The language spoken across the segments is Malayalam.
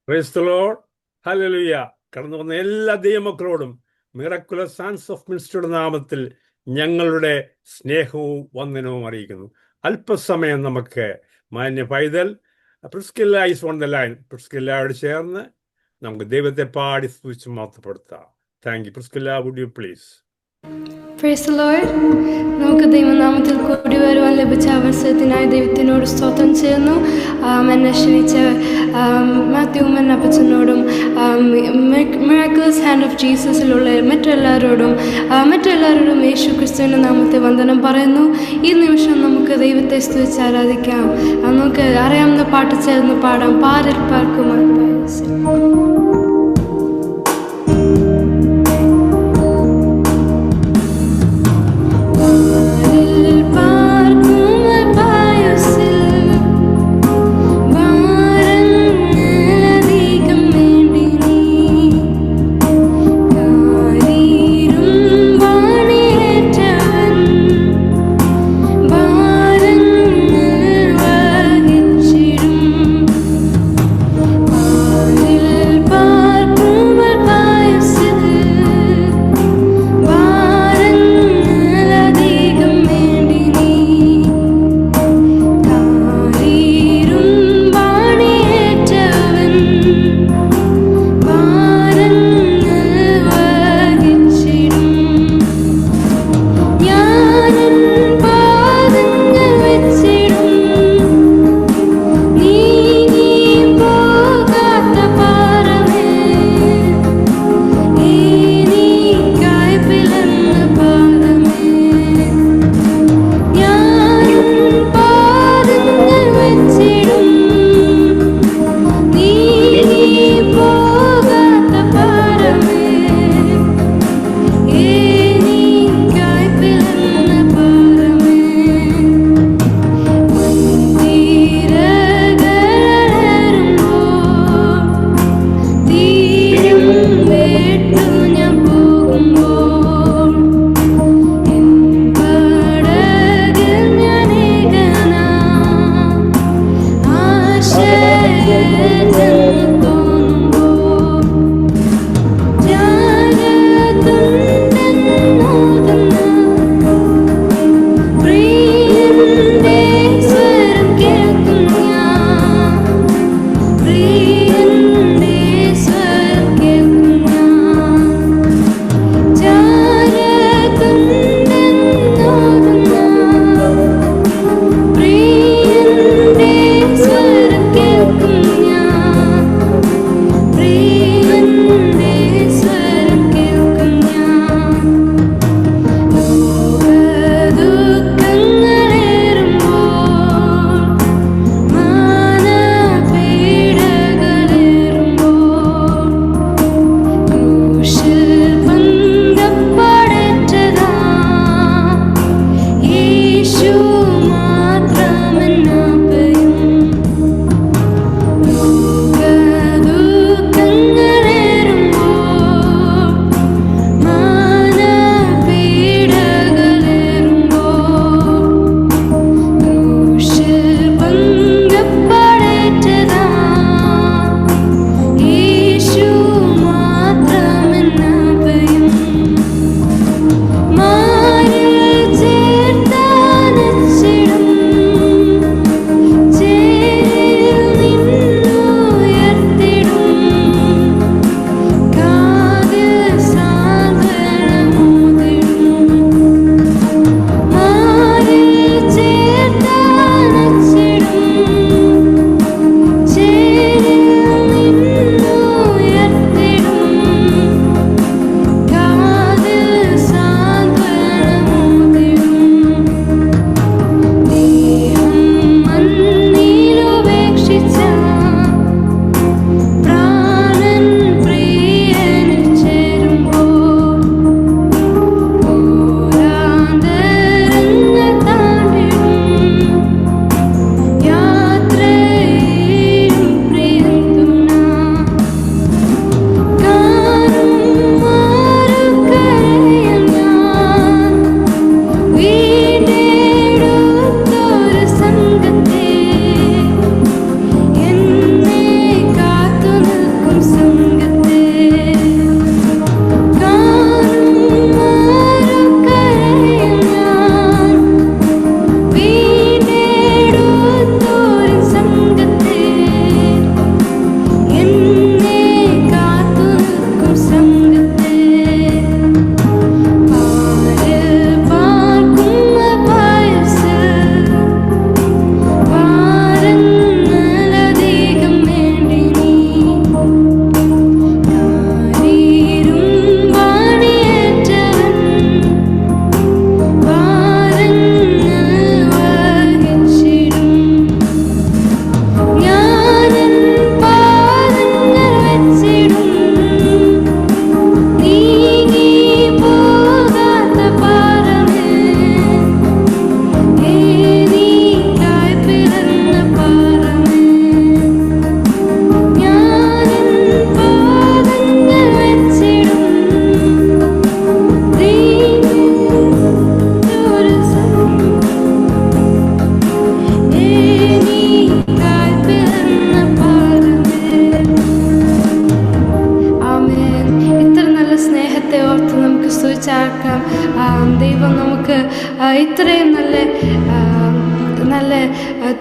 Price the Lord. ഹല്ലേലൂയ. കടന്നു വന്ന എല്ലാ ദൈവമക്കളോടും മിറക്കുലസ് സൺസ് ഓഫ് മിനിസ്റ്ററുടെ നാമത്തിൽ ഞങ്ങളുടെ സ്നേഹവും വന്ദനവും അറിയിക്കുന്നു. അല്പസമയം നമുക്ക് മാന്യ പൈതൽ Priscilla is on the line, പ്രിസ്കില്ലയോട് ചേർന്ന് നമുക്ക് ദൈവത്തെ പാടി സ്തുതിച്ച് മഹത്വപ്പെടുത്താം. Thank you. Priscilla, would you please? Praise the Lord. നമുക്ക് ദൈവനാമത്തിൽ കൂടി വരുവാൻ ലഭിച്ച അവസരത്തിനായി ദൈവത്തിനോട് സ്തോത്രം ചെയ്യുന്നു. എന്നെ ക്ഷണിച്ച മാത്യു അപ്പച്ചനോടും മിറാക്കിൾസ് ഹാൻഡ് ഓഫ് ജീസസിലുള്ള മറ്റെല്ലാവരോടും യേശു ക്രിസ്തുവിൻ്റെ നാമത്തെ വന്ദനം പറയുന്നു. ഈ നിമിഷം നമുക്ക് ദൈവത്തെ സ്തുതിച്ച് ആരാധിക്കാം. നമുക്ക് അറിയാവുന്ന പാട്ട് ചേർന്ന് പാടാം. പാരിൽ പാർക്കുമാർ Bye.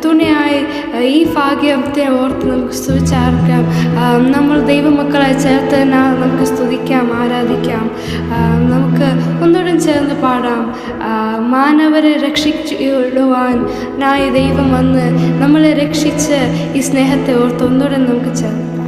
തുണയായി ഈ ഭാഗ്യത്തെ ഓർത്ത് നമുക്ക് സ്തുതിച്ചാർക്കാം. നമ്മൾ ദൈവമക്കളെ ചേർത്ത് നമുക്ക് സ്തുതിക്കാം, ആരാധിക്കാം. നമുക്ക് ഒന്നുകൂടെ ചേർന്ന് പാടാം. മാനവരെ രക്ഷിച്ചിടുവാൻ നായി ദൈവം വന്ന് നമ്മളെ രക്ഷിച്ച് ഈ സ്നേഹത്തെ ഓർത്ത് ഒന്നുകൂടെ നമുക്ക് ചേർന്ന് പാടാം.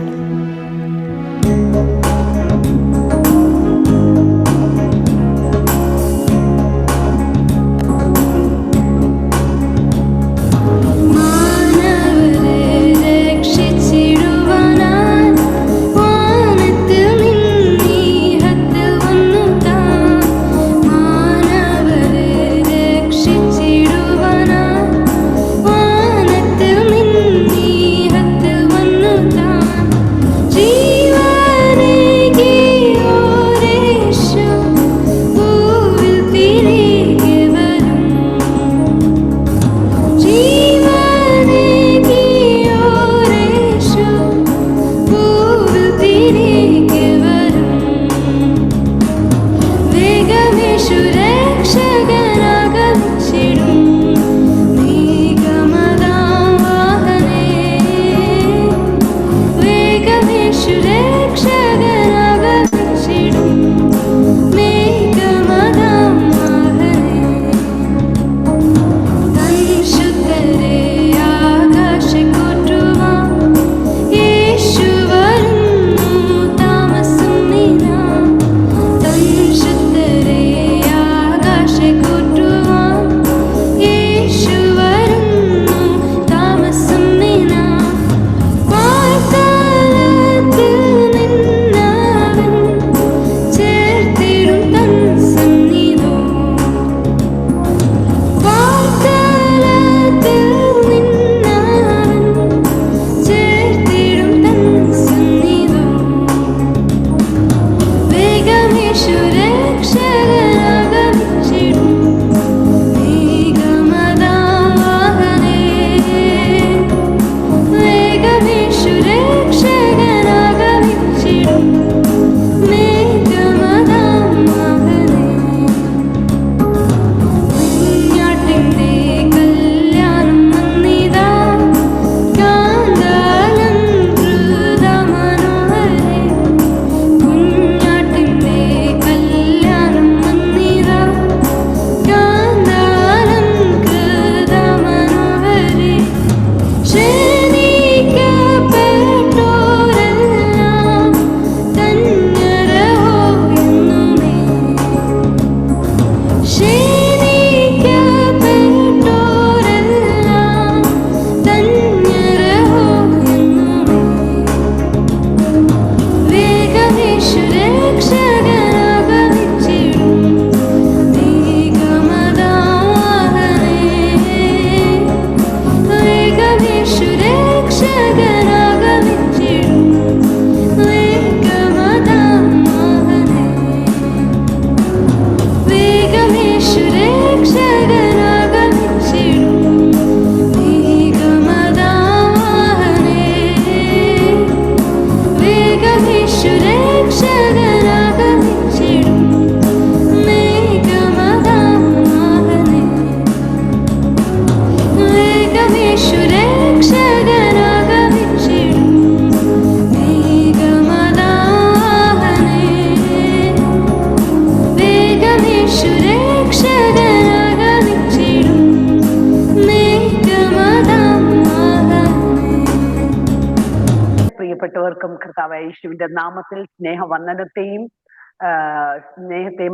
പ്രിയപ്പെട്ടവർക്കും കർത്താവായ യേശുവിന്റെ നാമത്തിൽ സ്നേഹവന്ദനത്തെയും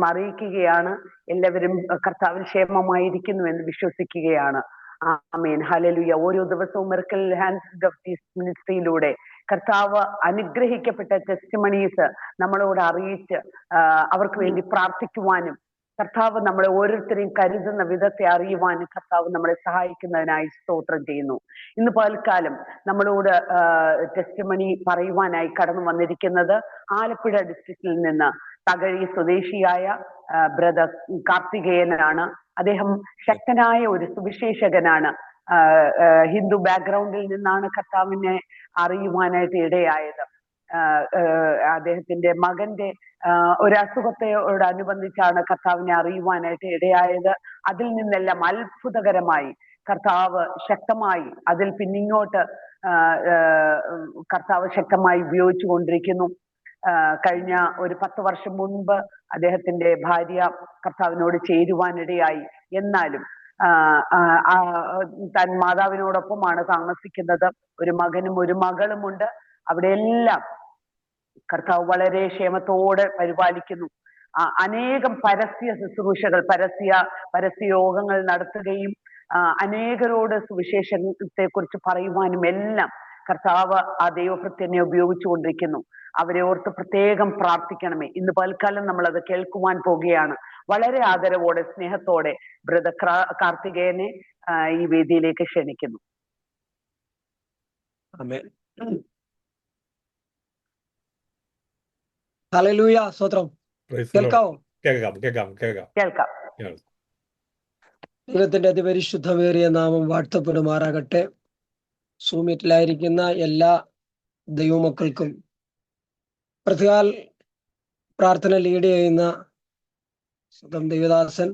അറിയിക്കുകയാണ്. എല്ലാവരും കർത്താവിൽ ക്ഷേമമായിരിക്കുന്നു എന്ന് വിശ്വസിക്കുകയാണ്. ആമേൻ, ഹല്ലേലൂയ. ഓരോ ദിവസവും മിറക്കിൾ ഹാൻഡ്സ് ഓഫ് പീസ് മിനിസ്ട്രിയിലൂടെ കർത്താവ് അനുഗ്രഹിക്കപ്പെട്ട ടെസ്റ്റിമണീസ് നമ്മളോട് അറിയിച്ച് അവർക്ക് വേണ്ടി പ്രാർത്ഥിക്കുവാനും കർത്താവ് നമ്മളെ ഓരോരുത്തരെയും കരുതുന്ന വിധത്തെ അറിയുവാനും കർത്താവ് നമ്മളെ സഹായിക്കുന്നതിനായി സ്തോത്രം ചെയ്യുന്നു. ഇന്ന് പകൽക്കാലം നമ്മളോട് ടെസ്റ്റിമണി പറയുവാനായി കടന്നു വന്നിരിക്കുന്നത് ആലപ്പുഴ ഡിസ്ട്രിക്റ്റിൽ നിന്ന് തകഴി സ്വദേശിയായ ബ്രദർ കാർത്തികേയനാണ്. അദ്ദേഹം ശക്തനായ ഒരു സുവിശേഷകനാണ്. ഹിന്ദു ബാക്ക്ഗ്രൗണ്ടിൽ നിന്നാണ് കർത്താവിനെ അറിയുവാനായിട്ട് ഇടയായത്. അദ്ദേഹത്തിന്റെ മകന്റെ ഒരു അസുഖത്തോടനുബന്ധിച്ചാണ് കർത്താവിനെ അറിയുവാനായിട്ട് ഇടയായത്. അതിൽ നിന്നെല്ലാം അത്ഭുതകരമായി കർത്താവ് ശക്തമായി അതിൽ പിന്നിങ്ങോട്ട് കർത്താവ് ശക്തമായി ഉപയോഗിച്ചു കൊണ്ടിരിക്കുന്നു. കഴിഞ്ഞ ഒരു 10 വർഷം മുൻപ് അദ്ദേഹത്തിന്റെ ഭാര്യ കർത്താവിനോട് ചേരുവാനിടയായി. എന്നാലും താൻ മാതാവിനോടൊപ്പമാണ് താമസിക്കുന്നത്. ഒരു മകനും ഒരു മകളുമുണ്ട്. അവിടെയെല്ലാം കർത്താവ് വളരെ ക്ഷേമത്തോടെ പരിപാലിക്കുന്നു. അനേകം പരസ്യ ശുശ്രൂഷകൾ, പരസ്യ യോഗങ്ങൾ നടത്തുകയും അനേകരോട് സുവിശേഷത്തെ കുറിച്ച് പറയുവാനും എല്ലാം കർത്താവ് ആ ദൈവഭൃത്യനെ ഉപയോഗിച്ചു കൊണ്ടിരിക്കുന്നു. അവരെ ഓർത്ത് പ്രത്യേകം പ്രാർത്ഥിക്കണമേ. ഇന്ന് പൽക്കാലം നമ്മൾ അത് കേൾക്കുവാൻ പോകുകയാണ്. വളരെ ആദരവോടെ സ്നേഹത്തോടെ ബ്രദർ കാർത്തികേയനെ ഈ വേദിയിലേക്ക് ക്ഷണിക്കുന്നു. ഹല്ലേലൂയ, സ്തോത്രം. കേൾക്കാവോ? കേൾക്കാം. ദൈവത്തിന്റെ അതിപരിശുദ്ധമേറിയ നാമം വാഴ്ത്തപ്പെടുമാറാകട്ടെ. സൂമീറ്റിലായിരിക്കുന്ന എല്ലാ ദൈവമക്കൾക്കും, പ്രതികാൽ പ്രാർത്ഥന ലീഡ് ചെയ്യുന്ന സ്വന്തം ദൈവദാസൻ,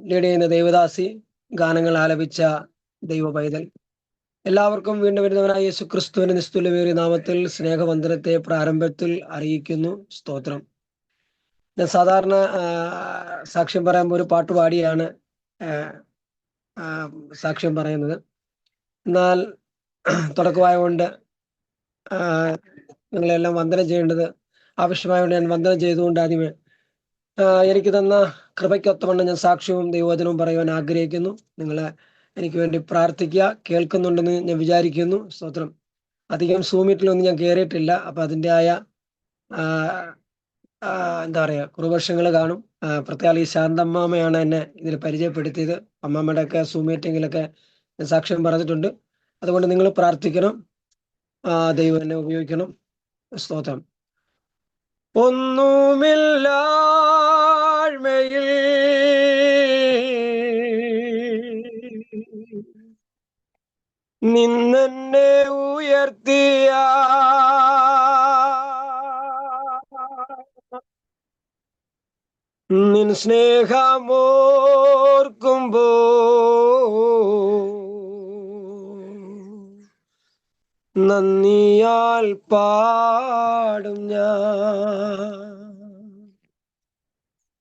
ലീഡ് ചെയ്യുന്ന ദൈവദാസി, ഗാനങ്ങൾ ആലപിച്ച ദൈവ പൈതൽ, എല്ലാവർക്കും വീണ്ടും വരുന്നവനായ യേശു ക്രിസ്തുവിന്റെ നിസ്തുല്യമേറിയ നാമത്തിൽ സ്നേഹവന്ദനത്തെ പ്രാരംഭത്തിൽ അറിയിക്കുന്നു. സ്തോത്രം. ഞാൻ സാധാരണ സാക്ഷ്യം പറയുമ്പോൾ ഒരു പാട്ട് പാടിയാണ് സാക്ഷ്യം പറയുന്നത്. എന്നാൽ തുടക്കമായതുകൊണ്ട് നിങ്ങളെല്ലാം വന്ദനം ചെയ്യേണ്ടത് ആവശ്യമായതുകൊണ്ട് ഞാൻ വന്ദനം ചെയ്തുകൊണ്ട് ആദ്യമേ എനിക്ക് തന്ന കൃപയ്ക്കൊത്തവണ്ണം ഞാൻ സാക്ഷ്യവും ദൈവവചനവും പറയുവാൻ ആഗ്രഹിക്കുന്നു. നിങ്ങളെ എനിക്ക് വേണ്ടി പ്രാർത്ഥിക്കുക. കേൾക്കുന്നുണ്ടെന്ന് ഞാൻ വിചാരിക്കുന്നു. സ്തോത്രം. അധികം സൂമീറ്റിലൊന്നും ഞാൻ കയറിയിട്ടില്ല. അപ്പൊ അതിൻ്റെ ആയ എന്താ പറയുക, കുറുവർഷങ്ങൾ കാണും. പ്രത്യേകം ഈ ശാന്തമ്മാമയാണ് എന്നെ ഇതിൽ പരിചയപ്പെടുത്തിയത്. അമ്മാമ്മയുടെ ഒക്കെ സൂം മീറ്റിങ്ങിലൊക്കെ സാക്ഷ്യം പറഞ്ഞിട്ടുണ്ട്. അതുകൊണ്ട് നിങ്ങൾ പ്രാർത്ഥിക്കണം, ദൈവം എന്നെ ഉപയോഗിക്കണം. സ്തോത്രം. ഒന്നുമില്ലായ്മയിൽ നിന്നെന്നെ ഉയർത്തിയ നിൻ സ്നേഹമോർക്കുമ്പോ നന്ദിയാൽ പാടും ഞാൻ.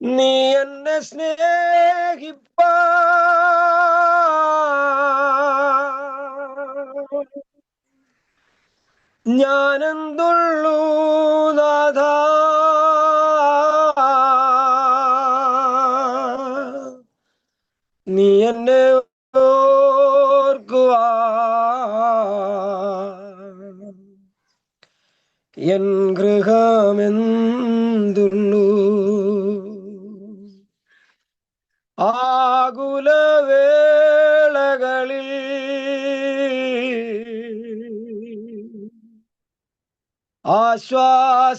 നീ എന്നെ സ്നേഹിപ്പ ഞാനെന്തുള്ളൂ നാഥ, നീ എന്നെ ഓർക്കുവാ എൻ ഗൃഹമെന്തുള്ളൂ. ആകുലവേളകളിൽ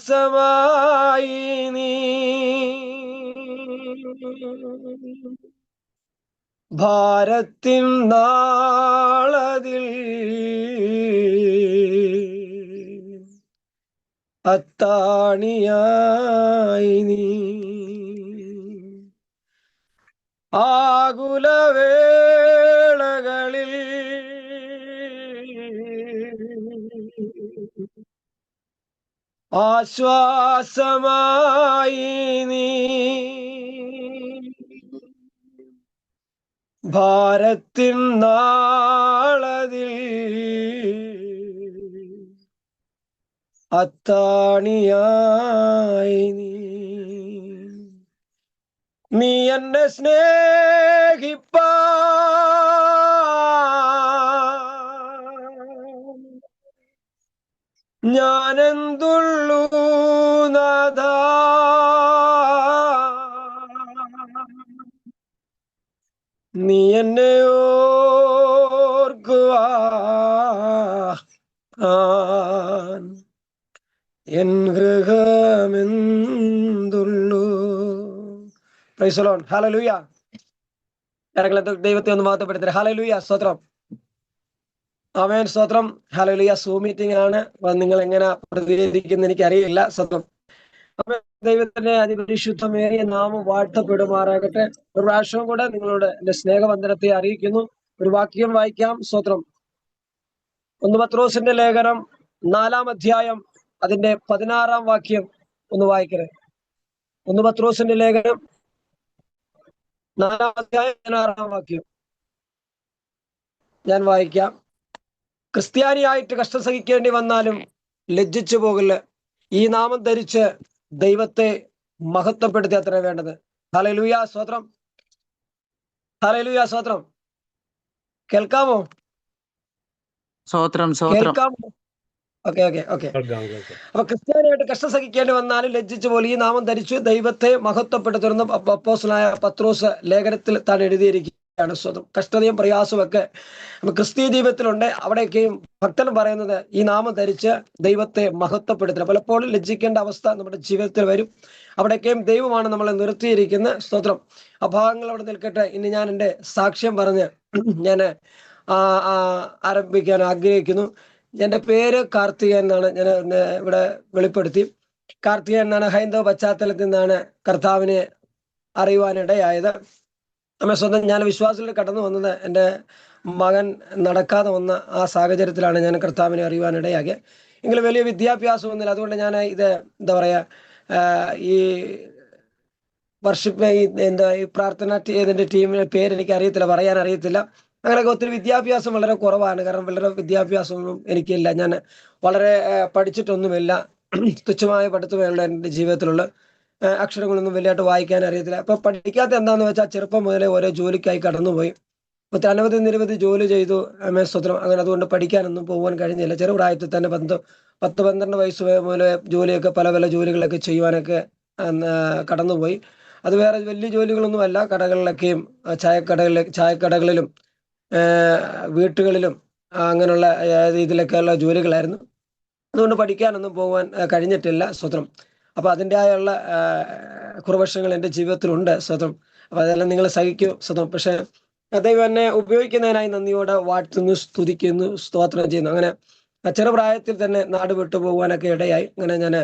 ആശ്വാസമായി നീ ഭാരത്തിൻ നാളതിൽ അത്താണിയായി നീ. ആകുലവേളകളിൽ ആശ്വാസമായി നീ ഭാരത്തിൻ നാളതിൽ അത്താണിയായി നീ. നീ എന്നെ സ്നേഹിപ്പ ഞാനെന്തുള്ളൂ നാഥ, നീ എന്നെ ഓർക്കുവാ എൻ ഗൃഹമെന്തുള്ളൂ. Praise the Lord. ഹല്ലേലൂയ. ദൈവത്തെ ഒന്ന് മഹത്വപ്പെടുത്തട്ടെ. ഹല്ലേലൂയ, സ്തോത്രം. ആമേൻ, സ്തോത്രം. ഹല്ലേലൂയ. സൂം മീറ്റിംഗ് ആണ്. നിങ്ങൾ എങ്ങനെ പ്രതികരിക്കുന്ന എനിക്കറിയില്ല. സ്തോത്രം. ദൈവത്തിന്റെ അതിപരിശുദ്ധമേറിയ നാമം വാഴ്ത്തപ്പെടുമാറാകട്ടെ. ഒരു പ്രാവശ്യവും കൂടെ നിങ്ങളോട് എന്റെ സ്നേഹവന്ദനത്തെ അറിയിക്കുന്നു. ഒരു വാക്യം വായിക്കാം. സ്തോത്രം. 1 പത്രോസിന്റെ ലേഖനം 4-ാം അധ്യായം അതിന്റെ 16-ാം വാക്യം ഒന്ന് വായിക്കണേ. 1 പത്രോസിന്റെ ലേഖനം 4-ാം അധ്യായം 16-ാം വാക്യം ഞാൻ വായിക്കാം. ക്രിസ്ത്യാനിയായിട്ട് കഷ്ടം സഹിക്കേണ്ടി വന്നാലും ലജ്ജിച്ചു പോകില്ല. ഈ നാമം ധരിച്ച് ദൈവത്തെ മഹത്വപ്പെടുത്തി അത്ര വേണ്ടത്. ഹല്ലേലൂയ, സ്തോത്രം. ഹല്ലേലൂയ, സ്തോത്രം. കേൾക്കാമോ? കേൾക്കാമോ? ഓക്കെ. അപ്പൊ ക്രിസ്ത്യാനിയായിട്ട് കഷ്ടം സഹിക്കേണ്ടി വന്നാലും ലജ്ജിച്ചു പോലെ ഈ നാമം ധരിച്ചു ദൈവത്തെ മഹത്വപ്പെടുത്തുന്ന അപ്പോസ്തലനായ പത്രോസ് ലേഖനത്തിൽ താൻ എഴുതിയിരിക്കുകയാണ്. സ്വന്തം കഷ്ടതയും പ്രയാസവും ഒക്കെ ക്രിസ്തീയ ജീവിതത്തിലുണ്ട്. അവിടെയൊക്കെയും ഭക്തൻ പറയുന്നത് ഈ നാമം ധരിച്ച് ദൈവത്തെ മഹത്വപ്പെടുത്തുക. പലപ്പോഴും ലജ്ജിക്കേണ്ട അവസ്ഥ നമ്മുടെ ജീവിതത്തിൽ വരും. അവിടെയൊക്കെയും ദൈവമാണ് നമ്മളെ നിർത്തിയിരിക്കുന്ന. സ്തോത്രം. ആ ഭാഗങ്ങൾ അവിടെ നിൽക്കട്ടെ. ഇനി ഞാൻ എൻ്റെ സാക്ഷ്യം പറഞ്ഞ് ഞാൻ ആരംഭിക്കാൻ ആഗ്രഹിക്കുന്നു. എൻ്റെ പേര് കാർത്തികൻ എന്നാണ്. ഞാൻ ഇവിടെ വെളിപ്പെടുത്തി. കാർത്തികൻ എന്നാണ്. ഹൈന്ദവ പശ്ചാത്തലത്തിൽ നിന്നാണ് കർത്താവിനെ അറിയുവാനിടയായത്. അമ്മ സ്വന്തം ഞാൻ വിശ്വാസത്തിൽ കടന്നു വന്നത് എൻ്റെ മകൻ നടക്കാതെ വന്ന ആ സാഹചര്യത്തിലാണ് ഞാൻ കർത്താവിനെ അറിയുവാനിടയാകിയത്. എങ്കിലും വലിയ വിദ്യാഭ്യാസമൊന്നുമില്ല. അതുകൊണ്ട് ഞാൻ ഇത് എന്താ പറയുക, ഈ വർഷിപ്പ് ഈ പ്രാർത്ഥന ഇതിൻ്റെ ടീമിൻ്റെ പേര് എനിക്ക് അറിയത്തില്ല, പറയാൻ അറിയത്തില്ല. അങ്ങനെയൊക്കെ ഒത്തിരി വിദ്യാഭ്യാസം വളരെ കുറവാണ്. കാരണം വളരെ വിദ്യാഭ്യാസമൊന്നും എനിക്കില്ല. ഞാൻ വളരെ പഠിച്ചിട്ടൊന്നുമില്ല. തുച്ഛമായ പഠിത്തമുള്ള എൻ്റെ ജീവിതത്തിലുള്ള അക്ഷരങ്ങളൊന്നും വലിയായിട്ട് വായിക്കാൻ അറിയത്തില്ല. അപ്പൊ പഠിക്കാത്ത എന്താണെന്ന് വെച്ചാൽ ചെറുപ്പം മുതലേ ഓരോ ജോലിക്കായി കടന്നുപോയി. ഒത്തിരി അനവധി നിരവധി ജോലി ചെയ്തു. സ്വത്രം. അങ്ങനെ അതുകൊണ്ട് പഠിക്കാനൊന്നും പോകാൻ കഴിഞ്ഞില്ല. ചെറുപ്രായത്തിൽ തന്നെ 10-12 വയസ്സ് മുതലേ ജോലിയൊക്കെ പല ജോലികളൊക്കെ ചെയ്യുവാനൊക്കെ കടന്നുപോയി. അത് വേറെ വലിയ ജോലികളൊന്നുമല്ല. കടകളിലൊക്കെയും ചായക്കടകളിലും വീട്ടുകളിലും അങ്ങനെയുള്ള രീതിയിലൊക്കെയുള്ള ജോലികളായിരുന്നു. അതുകൊണ്ട് പഠിക്കാനൊന്നും പോകാൻ കഴിഞ്ഞിട്ടില്ല. സ്വത്രം. അപ്പൊ അതിൻ്റെതായുള്ള കുറവശങ്ങൾ എൻ്റെ ജീവിതത്തിലുണ്ട്. സ്വത്രം. അപ്പൊ അതെല്ലാം നിങ്ങൾ സഹിക്കൂ. സ്വത്രം. പക്ഷെ ദൈവം എന്നെ ഉപയോഗിക്കുന്നതിനായി നന്ദിയോടെ വാഴ്ത്തുന്നു, സ്തുതിക്കുന്നു, സ്തോത്രം ചെയ്യുന്നു. അങ്ങനെ ചെറുപ്രായത്തിൽ തന്നെ നാട് വിട്ടു പോകുവാനൊക്കെ ഇടയായി. അങ്ങനെ ഞാൻ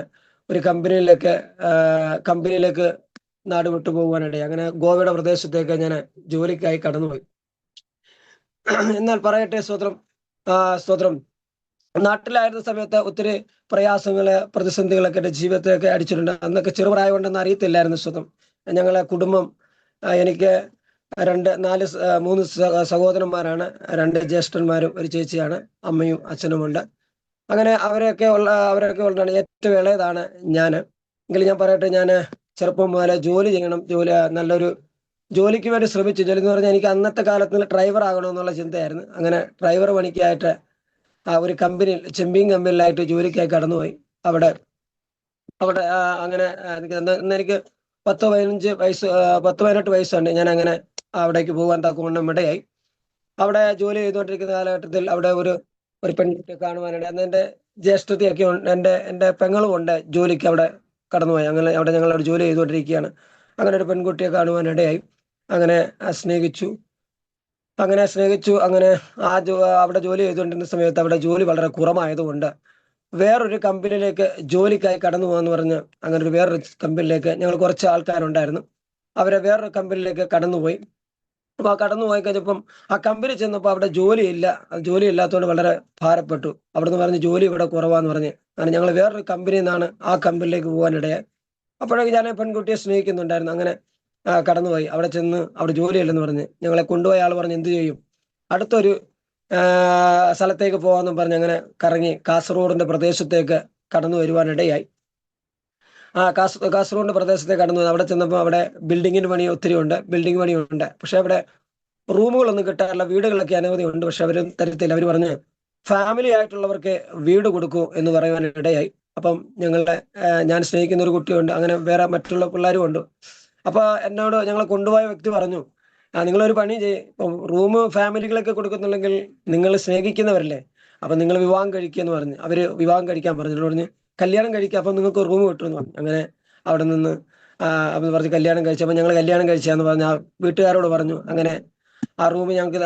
ഒരു കമ്പനിയിലേക്ക് നാട് വിട്ടു പോകുവാനിടയായി. അങ്ങനെ ഗോവയുടെ പ്രദേശത്തേക്ക് ഞാൻ ജോലിക്കായി കടന്നുപോയി. എന്നാൽ പറയട്ടെ, സ്തോത്രം. നാട്ടിലായിരുന്ന സമയത്ത് ഒത്തിരി പ്രയാസങ്ങള്, പ്രതിസന്ധികളൊക്കെ എൻ്റെ ജീവിതത്തിലൊക്കെ അടിച്ചിട്ടുണ്ട്. അന്നൊക്കെ ചെറുപ്രായം കൊണ്ടെന്ന് അറിയത്തില്ലായിരുന്നു. സ്വന്തം ഞങ്ങളെ കുടുംബം, എനിക്ക് 3 സഹോദരന്മാരാണ്. 2 ജ്യേഷ്ഠന്മാരും ഒരു ചേച്ചിയാണ്. അമ്മയും അച്ഛനുമുണ്ട്. അങ്ങനെ അവരൊക്കെ ഉള്ളതാണ്. ഏറ്റവും ഇളയതാണ് ഞാൻ. എങ്കിലും ഞാൻ പറയട്ടെ, ഞാൻ ചെറുപ്പം മുതലേ ജോലി ചെയ്യണം, നല്ലൊരു ജോലിക്ക് വേണ്ടി ശ്രമിച്ചു. ജോലി എന്ന് പറഞ്ഞാൽ എനിക്ക് അന്നത്തെ കാലത്ത് ഡ്രൈവർ ആകണമെന്നുള്ള ചിന്തയായിരുന്നു. അങ്ങനെ ഡ്രൈവർ പണിക്കായിട്ട് ഒരു കമ്പനിയിൽ, ചെമ്പിങ് കമ്പനിയിലായിട്ട് ജോലിക്കായി കടന്നുപോയി. അവിടെ അങ്ങനെ എനിക്ക് 10-18 വയസ്സുണ്ട്. ഞാൻ അങ്ങനെ അവിടേക്ക് പോകാൻ തക്കവണ്ണം ഇടയായി. അവിടെ ജോലി ചെയ്തുകൊണ്ടിരിക്കുന്ന കാലഘട്ടത്തിൽ അവിടെ ഒരു പെൺകുട്ടിയെ കാണുവാനിട. അന്ന് എൻ്റെ ജ്യേഷ്ഠതയൊക്കെ എൻ്റെ പെങ്ങളും ഉണ്ട് ജോലിക്ക് അവിടെ കടന്നുപോയി. അങ്ങനെ അവിടെ ഞങ്ങൾ ജോലി ചെയ്തുകൊണ്ടിരിക്കുകയാണ്. അങ്ങനെ ഒരു പെൺകുട്ടിയെ കാണുവാനിടയായി. അങ്ങനെ സ്നേഹിച്ചു. അങ്ങനെ അവിടെ ജോലി ചെയ്തുകൊണ്ടിരുന്ന സമയത്ത് അവിടെ ജോലി വളരെ കുറവായതുകൊണ്ട് വേറൊരു കമ്പനിയിലേക്ക് ജോലിക്കായി കടന്നു പോകാന്ന് പറഞ്ഞ് അങ്ങനെ വേറൊരു കമ്പനിയിലേക്ക് ഞങ്ങൾ കുറച്ച് ആൾക്കാരുണ്ടായിരുന്നു. അവരെ വേറൊരു കമ്പനിയിലേക്ക് കടന്നുപോയി. അപ്പൊ കടന്നുപോയി കഴിഞ്ഞപ്പം ആ കമ്പനി ചെന്നപ്പോൾ അവിടെ ജോലി ഇല്ലാത്തതുകൊണ്ട് വളരെ ഭാരപ്പെട്ടു. അവിടുന്ന് പറഞ്ഞ് ജോലി ഇവിടെ കുറവാന്ന് പറഞ്ഞ് അങ്ങനെ ഞങ്ങൾ വേറൊരു കമ്പനിയിൽ നിന്നാണ് ആ കമ്പനിയിലേക്ക് പോകാനിടയായി. അപ്പോഴേക്ക് ഞാൻ പെൺകുട്ടിയെ സ്നേഹിക്കുന്നുണ്ടായിരുന്നു. അങ്ങനെ കടന്നുപോയി. അവിടെ ചെന്ന് അവിടെ ജോലിയില്ലെന്ന് പറഞ്ഞ് ഞങ്ങളെ കൊണ്ടുപോയ ആൾ പറഞ്ഞ് എന്ത് ചെയ്യും, അടുത്തൊരു സ്ഥലത്തേക്ക് പോകാമെന്നും പറഞ്ഞ് അങ്ങനെ കറങ്ങി കാസർഗോഡിന്റെ പ്രദേശത്തേക്ക് കടന്നു വരുവാനിടയായി. കാസർഗോഡ് പ്രദേശത്തേക്ക് കടന്നു. അവിടെ ചെന്നപ്പോൾ അവിടെ ബിൽഡിംഗ് പണിയുണ്ട്. പക്ഷെ അവിടെ റൂമുകളൊന്നും കിട്ടാറില്ല. വീടുകളൊക്കെ അനവധി ഉണ്ട്. പക്ഷെ അവർ തരത്തില്ല. അവർ പറഞ്ഞ് ഫാമിലി ആയിട്ടുള്ളവർക്ക് വീട് കൊടുക്കൂ എന്ന് പറയുവാനിടയായി. അപ്പം ഞാൻ സ്നേഹിക്കുന്ന ഒരു കുട്ടിയുണ്ട്. അങ്ങനെ വേറെ മറ്റുള്ള പിള്ളേരും ഉണ്ട്. അപ്പൊ എന്നോട് ഞങ്ങളെ കൊണ്ടുപോയ വ്യക്തി പറഞ്ഞു, നിങ്ങളൊരു പണി ഇപ്പം റൂം ഫാമിലികളൊക്കെ കൊടുക്കുന്നുണ്ടെങ്കിൽ നിങ്ങൾ സ്നേഹിക്കുന്നവരല്ലേ, അപ്പൊ നിങ്ങൾ വിവാഹം കഴിക്കുമെന്ന് പറഞ്ഞ് അവര് വിവാഹം കഴിക്കാൻ പറഞ്ഞ് കല്യാണം കഴിക്കുക, അപ്പൊ നിങ്ങൾക്ക് റൂം കിട്ടുമെന്ന് പറഞ്ഞു. അങ്ങനെ അവിടെ നിന്ന് പറഞ്ഞ് കല്യാണം കഴിച്ചു. അപ്പൊ ഞങ്ങൾ കല്യാണം കഴിച്ചാന്ന് പറഞ്ഞ ആ വീട്ടുകാരോട് പറഞ്ഞു. അങ്ങനെ ആ റൂം ഞങ്ങൾക്ക്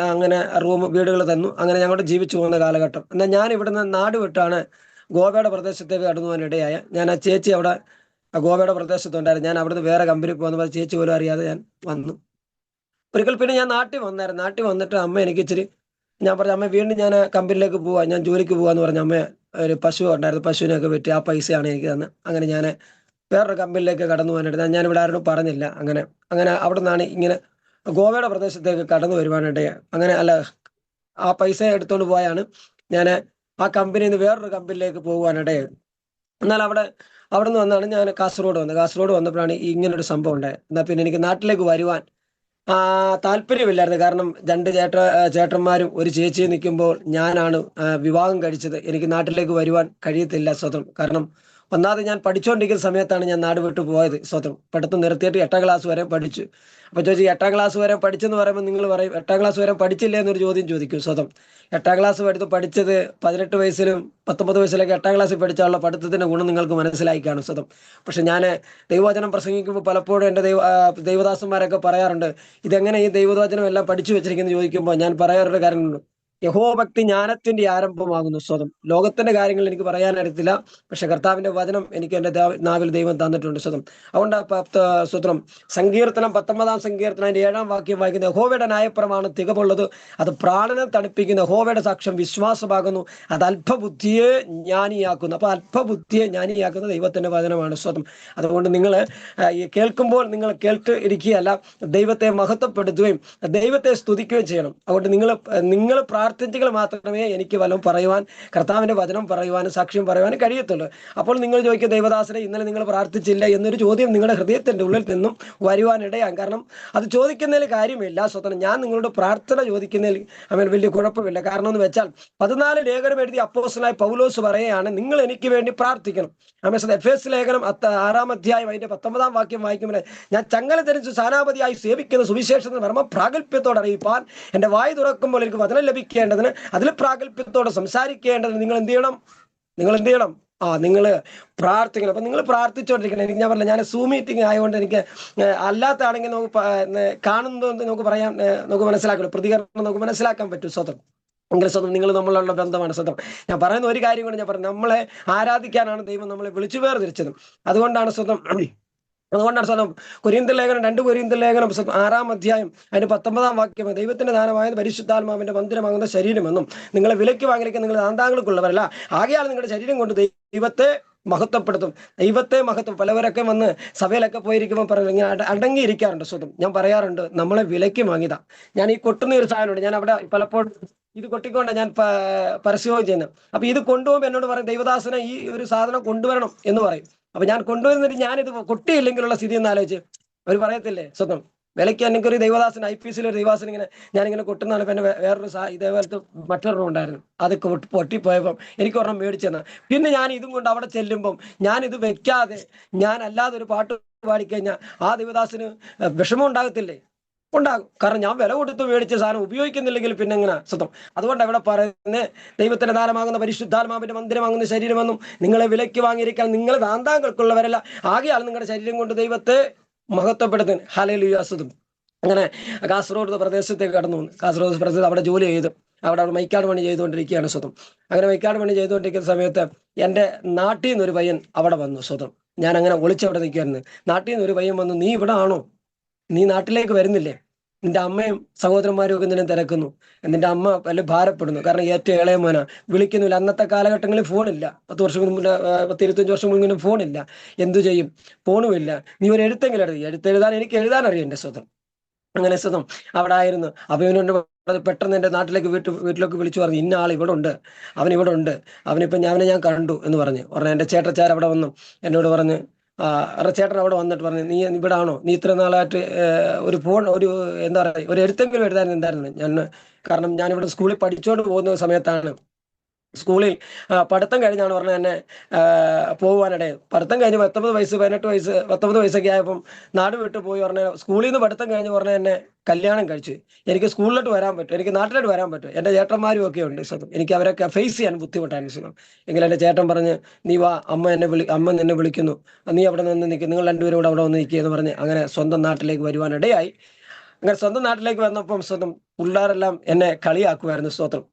വീടുകൾ തന്നു. അങ്ങനെ ഞങ്ങളുടെ ജീവിച്ചു പോകുന്ന കാലഘട്ടം. എന്നാൽ ഞാൻ ഇവിടുന്ന് നാട് വിട്ടാണ് ഗോവയുടെ പ്രദേശത്തേക്ക് കടന്നു പോകാനിടയായ. ഞാൻ ആ ചേച്ചി അവിടെ ഗോവയുടെ പ്രദേശത്തുണ്ടായിരുന്നു. ഞാൻ അവിടുന്ന് വേറെ കമ്പനി പോകുന്ന ചേച്ചി പോലും അറിയാതെ ഞാൻ വന്നു. ഒരിക്കൽ പിന്നെ ഞാൻ നാട്ടിൽ വന്നായിരുന്നു. നാട്ടിൽ വന്നിട്ട് അമ്മ എനിക്ക് ഇച്ചിരി, ഞാൻ പറഞ്ഞു അമ്മ വീണ്ടും ഞാൻ കമ്പനിയിലേക്ക് പോവാ, ഞാൻ ജോലിക്ക് പോവാന്ന് പറഞ്ഞ അമ്മ ഒരു പശു ഉണ്ടായിരുന്നു, പശുവിനൊക്കെ വിറ്റ് ആ പൈസയാണ് എനിക്ക് തന്നെ. അങ്ങനെ ഞാൻ വേറൊരു കമ്പനിയിലേക്ക് കടന്നു പോകാനായിട്ട് ഞാനിവിടെ ആരോടും പറഞ്ഞില്ല. അങ്ങനെ അങ്ങനെ അവിടെ നിന്നാണ് ഇങ്ങനെ ഗോവയുടെ പ്രദേശത്തേക്ക് കടന്നു വരുവാനായിട്ട്, അങ്ങനെ അല്ല ആ പൈസ എടുത്തുകൊണ്ട് പോയാണ് ഞാൻ ആ കമ്പനിയിൽ നിന്ന് വേറൊരു കമ്പനിയിലേക്ക് പോകുവാനിടയായി. എന്നാൽ അവിടെ നിന്ന് വന്നാണ് ഞാൻ കാസർഗോഡ് വന്നപ്പോഴാണ് ഇങ്ങനൊരു സംഭവം ഉണ്ടായത്. എന്നാൽ പിന്നെ എനിക്ക് നാട്ടിലേക്ക് വരുവാൻ താല്പര്യമില്ലായിരുന്നു. കാരണം രണ്ട് ചേട്ടന്മാരും ഒരു ചേച്ചിയും നിൽക്കുമ്പോൾ ഞാനാണ് വിവാഹം കഴിച്ചത്. എനിക്ക് നാട്ടിലേക്ക് വരുവാൻ കഴിയത്തില്ല സ്വതം. കാരണം ഒന്നാമത് ഞാൻ പഠിച്ചുകൊണ്ടിരിക്കുന്ന സമയത്താണ് ഞാൻ നാട് വിട്ടു പോയത്. സ്വതം പഠിത്തം നിർത്തിയിട്ട് 8ാം ക്ലാസ് വരെ പഠിച്ചു. അപ്പൊ ചോദിച്ചു 8ാം ക്ലാസ് വരെ പഠിച്ചെന്ന് പറയുമ്പോൾ നിങ്ങൾ പറയും 8ാം ക്ലാസ് വരെ പഠിച്ചില്ലേ എന്നൊരു ചോദ്യം ചോദിക്കും. സ്വതം 8ാം ക്ലാസ് പഠിച്ചത് 18 വയസ്സിലും 19 വയസ്സിലൊക്കെ 8ാം ക്ലാസ്സിൽ പഠിച്ചാലുള്ള പഠിത്തത്തിന്റെ ഗുണം നിങ്ങൾക്ക് മനസ്സിലായി കാണും സ്വതം. പക്ഷെ ഞാൻ ദൈവവചനം പ്രസംഗിക്കുമ്പോൾ പലപ്പോഴും എൻ്റെ ദൈവദാസന്മാരൊക്കെ പറയാറുണ്ട്, ഇതെങ്ങനെ ഈ ദൈവവചനം എല്ലാം പഠിച്ചു വെച്ചിരിക്കുന്നു ചോദിക്കുമ്പോൾ ഞാൻ പറയാറുള്ള കാര്യങ്ങളുണ്ട്. യഹോഭക്തി ജ്ഞാനത്തിന്റെ ആരംഭമാകുന്നു സ്വതം. ലോകത്തിന്റെ കാര്യങ്ങൾ എനിക്ക് പറയാനറിയത്തില്ല, പക്ഷെ കർത്താവിന്റെ വചനം എനിക്ക് എൻ്റെ നാവിൽ ദൈവം തന്നിട്ടുണ്ട് സ്വതം. അതുകൊണ്ട് സ്വതം സങ്കീർത്തനം 19-ാം സങ്കീർത്തനം അതിന്റെ 7-ാം വാക്യം വായിക്കുന്ന യഹോവയുടെ ന്യായപ്രമാണം തികവുള്ളത്, അത് പ്രാണനെ തണുപ്പിക്കുന്ന യഹോവയുടെ സാക്ഷ്യം വിശ്വാസമാകുന്നു, അത് അല്പബുദ്ധിയെ ജ്ഞാനിയാക്കുന്നു. അപ്പൊ അല്പബുദ്ധിയെ ജ്ഞാനിയാക്കുന്ന ദൈവത്തിന്റെ വചനമാണ് സ്വതം. അതുകൊണ്ട് നിങ്ങൾ കേൾക്കുമ്പോൾ നിങ്ങൾ കേട്ട് ഇരിക്കുകയല്ല, ദൈവത്തെ മഹത്വപ്പെടുത്തുകയും ദൈവത്തെ സ്തുതിക്കുകയും ചെയ്യണം. അതുകൊണ്ട് നിങ്ങൾ പ്രാർത്ഥിച്ചെങ്കിൽ മാത്രമേ എനിക്ക് വല്ലതും പറയുവാൻ, കർത്താവിന്റെ വചനം പറയുവാനും സാക്ഷ്യം പറയുവാനും കഴിയത്തുള്ളൂ. അപ്പോൾ നിങ്ങൾ ചോദിക്കുക, ദൈവദാസനെ ഇന്നലെ നിങ്ങൾ പ്രാർത്ഥിച്ചില്ല എന്നൊരു ചോദ്യം നിങ്ങളുടെ ഹൃദയത്തിന്റെ ഉള്ളിൽ നിന്നും വരുവാനിടയാണ്. കാരണം അത് ചോദിക്കുന്നതിൽ കാര്യമില്ല. സ്വതന്ത്രം ഞാൻ നിങ്ങളുടെ പ്രാർത്ഥന ചോദിക്കുന്നതിൽ വലിയ കുഴപ്പമില്ല. കാരണം എന്ന് വെച്ചാൽ 14 ലേഖനം എഴുതി അപ്പോസ്തലനായ പൗലോസ് പറയുകയാണ്, നിങ്ങൾ എനിക്ക് വേണ്ടി പ്രാർത്ഥിക്കണം. എഫേസ് ലേഖനം 6-ാം അധ്യായം അതിന്റെ 19-ാം വാക്യം വായിക്കുമ്പോൾ, ഞാൻ ചങ്ങല ധരിച്ച് സ്ഥാനാപതിയായി സേവിക്കുന്ന സുവിശേഷത്തിന് പരമ പ്രാഗൽഭ്യത്തോടെ അറിയിപ്പാൻ എന്റെ വായ് തുറക്കുമ്പോൾ എനിക്ക് വചനം ലഭിക്കേണ്ടതിന്, അതിൽ പ്രാഗൽഭ്യത്തോടെ സംസാരിക്കേണ്ടതിന് നിങ്ങൾ എന്ത് ചെയ്യണം? നിങ്ങൾ പ്രാർത്ഥിക്കണം. അപ്പൊ നിങ്ങൾ പ്രാർത്ഥിച്ചുകൊണ്ടിരിക്കണം. എനിക്ക് ഞാൻ പറഞ്ഞില്ല, ഞാൻ സൂം മീറ്റിംഗ് ആയതുകൊണ്ട് എനിക്ക് അല്ലാത്താണെങ്കിൽ നമുക്ക് മനസ്സിലാക്കല്ലോ, പ്രതികരണം നമുക്ക് മനസ്സിലാക്കാൻ പറ്റും സ്വതം. എങ്കിൽ സ്വതം നിങ്ങൾ നമ്മളുള്ള ബന്ധമാണ് സ്വതം. ഞാൻ പറയുന്ന ഒരു കാര്യം കൊണ്ട് ഞാൻ പറഞ്ഞു, നമ്മളെ ആരാധിക്കാനാണ് ദൈവം നമ്മളെ വിളിച്ചു വേർതിരിച്ചത്. അതുകൊണ്ടാണ് സ്വതം 2 കൊരിന്ത്യർ ലേഖനം 6-ാം അധ്യായം അതിന്റെ 19-ാം വാക്യം, ദൈവത്തിന്റെ ദാനമായത് പരിശുദ്ധാത്മാവിന്റെ മന്ദിരമാകുന്ന ശരീരമെന്നും നിങ്ങളെ വിലയ്ക്ക് വാങ്ങിയിരിക്കുന്ന നിങ്ങൾ ദാന്താങ്ങൾക്കുള്ളവരല്ല, ആകയാൽ നിങ്ങളുടെ ശരീരം കൊണ്ട് ദൈവത്തെ മഹത്വപ്പെടുത്തും. പലവരൊക്കെ വന്ന് സഭയിലൊക്കെ പോയിരിക്കുമ്പോൾ പറഞ്ഞു ഇങ്ങനെ അടങ്ങിയിരിക്കാറുണ്ട് സ്വതം. ഞാൻ പറയാറുണ്ട്, നമ്മളെ വിലയ്ക്ക് വാങ്ങിയതാ. ഞാൻ ഈ കൊട്ടുന്ന ഒരു സാധനമുണ്ട്, ഞാൻ അവിടെ പലപ്പോഴും ഇത് കൊട്ടിക്കൊണ്ട് ഞാൻ പരസ്യവും ചെയ്യുന്നത്. അപ്പൊ ഇത് കൊണ്ടുപോകുമ്പോൾ എന്നോട് പറയും, ദൈവദാസനെ ഈ ഒരു സാധനം കൊണ്ടുവരണം എന്ന് പറയും. അപ്പൊ ഞാൻ കൊണ്ടുവരുന്നിട്ട് ഞാനിത് കൊട്ടിയില്ലെങ്കിലുള്ള സ്ഥിതി എന്ന് ആലോചിച്ച് അവർ പറയത്തില്ലേ സ്വന്തം വിലയ്ക്ക്. എനിക്കൊരു ദൈവദാസൻ IPC ഒരു ദൈവദാസൻ ഞാനിങ്ങനെ കൊട്ടുന്നതാണ്. പിന്നെ വേറൊരു ഇതേപോലത്തെ മറ്റൊരെണ്ണം ഉണ്ടായിരുന്നു, അത് പൊട്ടിപ്പോയപ്പം എനിക്ക് ഒരെണ്ണം മേടിച്ചു തന്ന. പിന്നെ ഞാൻ ഇതും കൊണ്ട് അവിടെ ചെല്ലുമ്പം ഞാൻ ഇത് വെക്കാതെ ഞാൻ അല്ലാതെ ഒരു പാട്ട് പാടിക്കഴിഞ്ഞാൽ ആ ദൈവദാസന് വിഷമം ഉണ്ടാകത്തില്ലേ? ഉണ്ടാകും. കാരണം ഞാൻ വില കൊടുത്ത് മേടിച്ച സാധനം ഉപയോഗിക്കുന്നില്ലെങ്കിൽ പിന്നെ എങ്ങനെ സ്വന്തം. അതുകൊണ്ട് അവിടെ പറയുന്നത്, ദൈവത്തിന്റെ ദാനമാകുന്ന പരിശുദ്ധാത്മാവിന്റെ മന്ദിരമാകുന്ന ശരീരമെന്നും നിങ്ങളെ വിലയ്ക്ക് വാങ്ങിയിരിക്കാൻ നിങ്ങൾ ദാന്താങ്ങൾക്കുള്ളവരല്ല, ആകെയാൽ നിങ്ങളുടെ ശരീരം കൊണ്ട് ദൈവത്തെ മഹത്വപ്പെടുത്തുന്നു. ഹല്ലേലൂയ സ്തുതി. അങ്ങനെ കാസർഗോഡ് പ്രദേശത്തേക്ക് കടന്നു വന്നു. കാസർഗോഡ് പ്രദേശത്ത് അവിടെ ജോലി ചെയ്തു, അവിടെ മൈക്കാട് പണി ചെയ്തുകൊണ്ടിരിക്കുകയാണ് സ്വതം. അങ്ങനെ മൈക്കാട് പണി ചെയ്തുകൊണ്ടിരിക്കുന്ന സമയത്ത് എൻ്റെ നാട്ടിൽ നിന്നൊരു പയ്യൻ അവിടെ വന്നു സ്വതം. ഞാൻ അങ്ങനെ ഒളിച്ചവിടെ നിൽക്കുമായിരുന്നു. നാട്ടിൽ നിന്ന് ഒരു പയ്യൻ വന്നു, നീ ഇവിടെ ആണോ? നീ നാട്ടിലേക്ക് വരുന്നില്ലേ? നിന്റെ അമ്മയും സഹോദരന്മാരും ഒക്കെ നിന്നെ തിരക്കുന്നു, നിന്റെ അമ്മ വല്ല ഭാരപ്പെടുന്നു. കാരണം ഏറ്റവും ഇളയ മോന വിളിക്കുന്നില്ല. അന്നത്തെ കാലഘട്ടങ്ങളിൽ ഫോണില്ല. 10 വർഷം മുന്നേ 25 വർഷം മുന്നേ ഫോണില്ല. എന്തു ചെയ്യും? ഫോണുമില്ല. നീ ഒരു എഴുത്തെങ്കിലും എഴുതെഴുതാൻ എനിക്ക് എഴുതാൻ അറിയാം എൻ്റെ സ്വതം. അങ്ങനെ സ്വതം അവിടെ ആയിരുന്നു. അപ്പൊ ഇവനോട് പെട്ടെന്ന് എൻ്റെ നാട്ടിലേക്ക് വീട്ടിലേക്ക് വിളിച്ചു പറഞ്ഞു, ഇന്ന ആൾ ഇവിടെ ഉണ്ട്, അവൻ ഇവിടെ ഉണ്ട്, അവനിപ്പം ഞാൻ കണ്ടു എന്ന് പറഞ്ഞു. എൻ്റെ ചേട്ടച്ചാർ അവിടെ വന്നു എന്നോട് പറഞ്ഞ്, ചേട്ടൻ അവിടെ വന്നിട്ട് പറഞ്ഞു, നീ ഇവിടെ ആണോ? നീ ഇത്ര നാളായിട്ട് ഒരു എന്താ പറയുക, ഒരു എഴുത്തെങ്കിലും എഴുതാൻ എന്തായിരുന്നു ഞാൻ. കാരണം ഞാനിവിടെ സ്കൂളിൽ പഠിച്ചുകൊണ്ട് പോകുന്ന സമയത്താണ്, സ്കൂളിൽ പഠിത്തം കഴിഞ്ഞാണ് പറഞ്ഞത് എന്നെ പോകുവാനിടെ. പഠിത്തം കഴിഞ്ഞ് 19 വയസ്സൊക്കെ ആയപ്പം നാട് വിട്ടു പോയി. പറഞ്ഞ സ്കൂളിൽ നിന്ന് പഠിത്തം കഴിഞ്ഞ് പറഞ്ഞ എന്നെ കല്യാണം കഴിച്ചു. എനിക്ക് സ്കൂളിലോട്ട് വരാൻ പറ്റും, എനിക്ക് നാട്ടിലോട്ട് വരാൻ പറ്റും. എൻ്റെ ചേട്ടന്മാരും ഒക്കെ ഉണ്ട് സ്വന്തം. എനിക്ക് അവരൊക്കെ ഫേസ് ചെയ്യാൻ ബുദ്ധിമുട്ടായിരുന്നു സ്വന്തം. എങ്കിൽ എൻ്റെ ചേട്ടൻ പറഞ്ഞ്, നീ വാ, അമ്മ നിന്നെ വിളിക്കുന്നു, നീ അവിടെ നിന്ന് നിൽക്കും, നിങ്ങൾ രണ്ടുപേരും കൂടെ അവിടെ വന്ന് നിൽക്കുക എന്ന് പറഞ്ഞ് അങ്ങനെ സ്വന്തം നാട്ടിലേക്ക് വരുവാനിടയായി. അങ്ങനെ സ്വന്തം നാട്ടിലേക്ക് വന്നപ്പം സ്വന്തം പിള്ളേരെല്ലാം എന്നെ കളിയാക്കുമായിരുന്നു സ്വന്തം.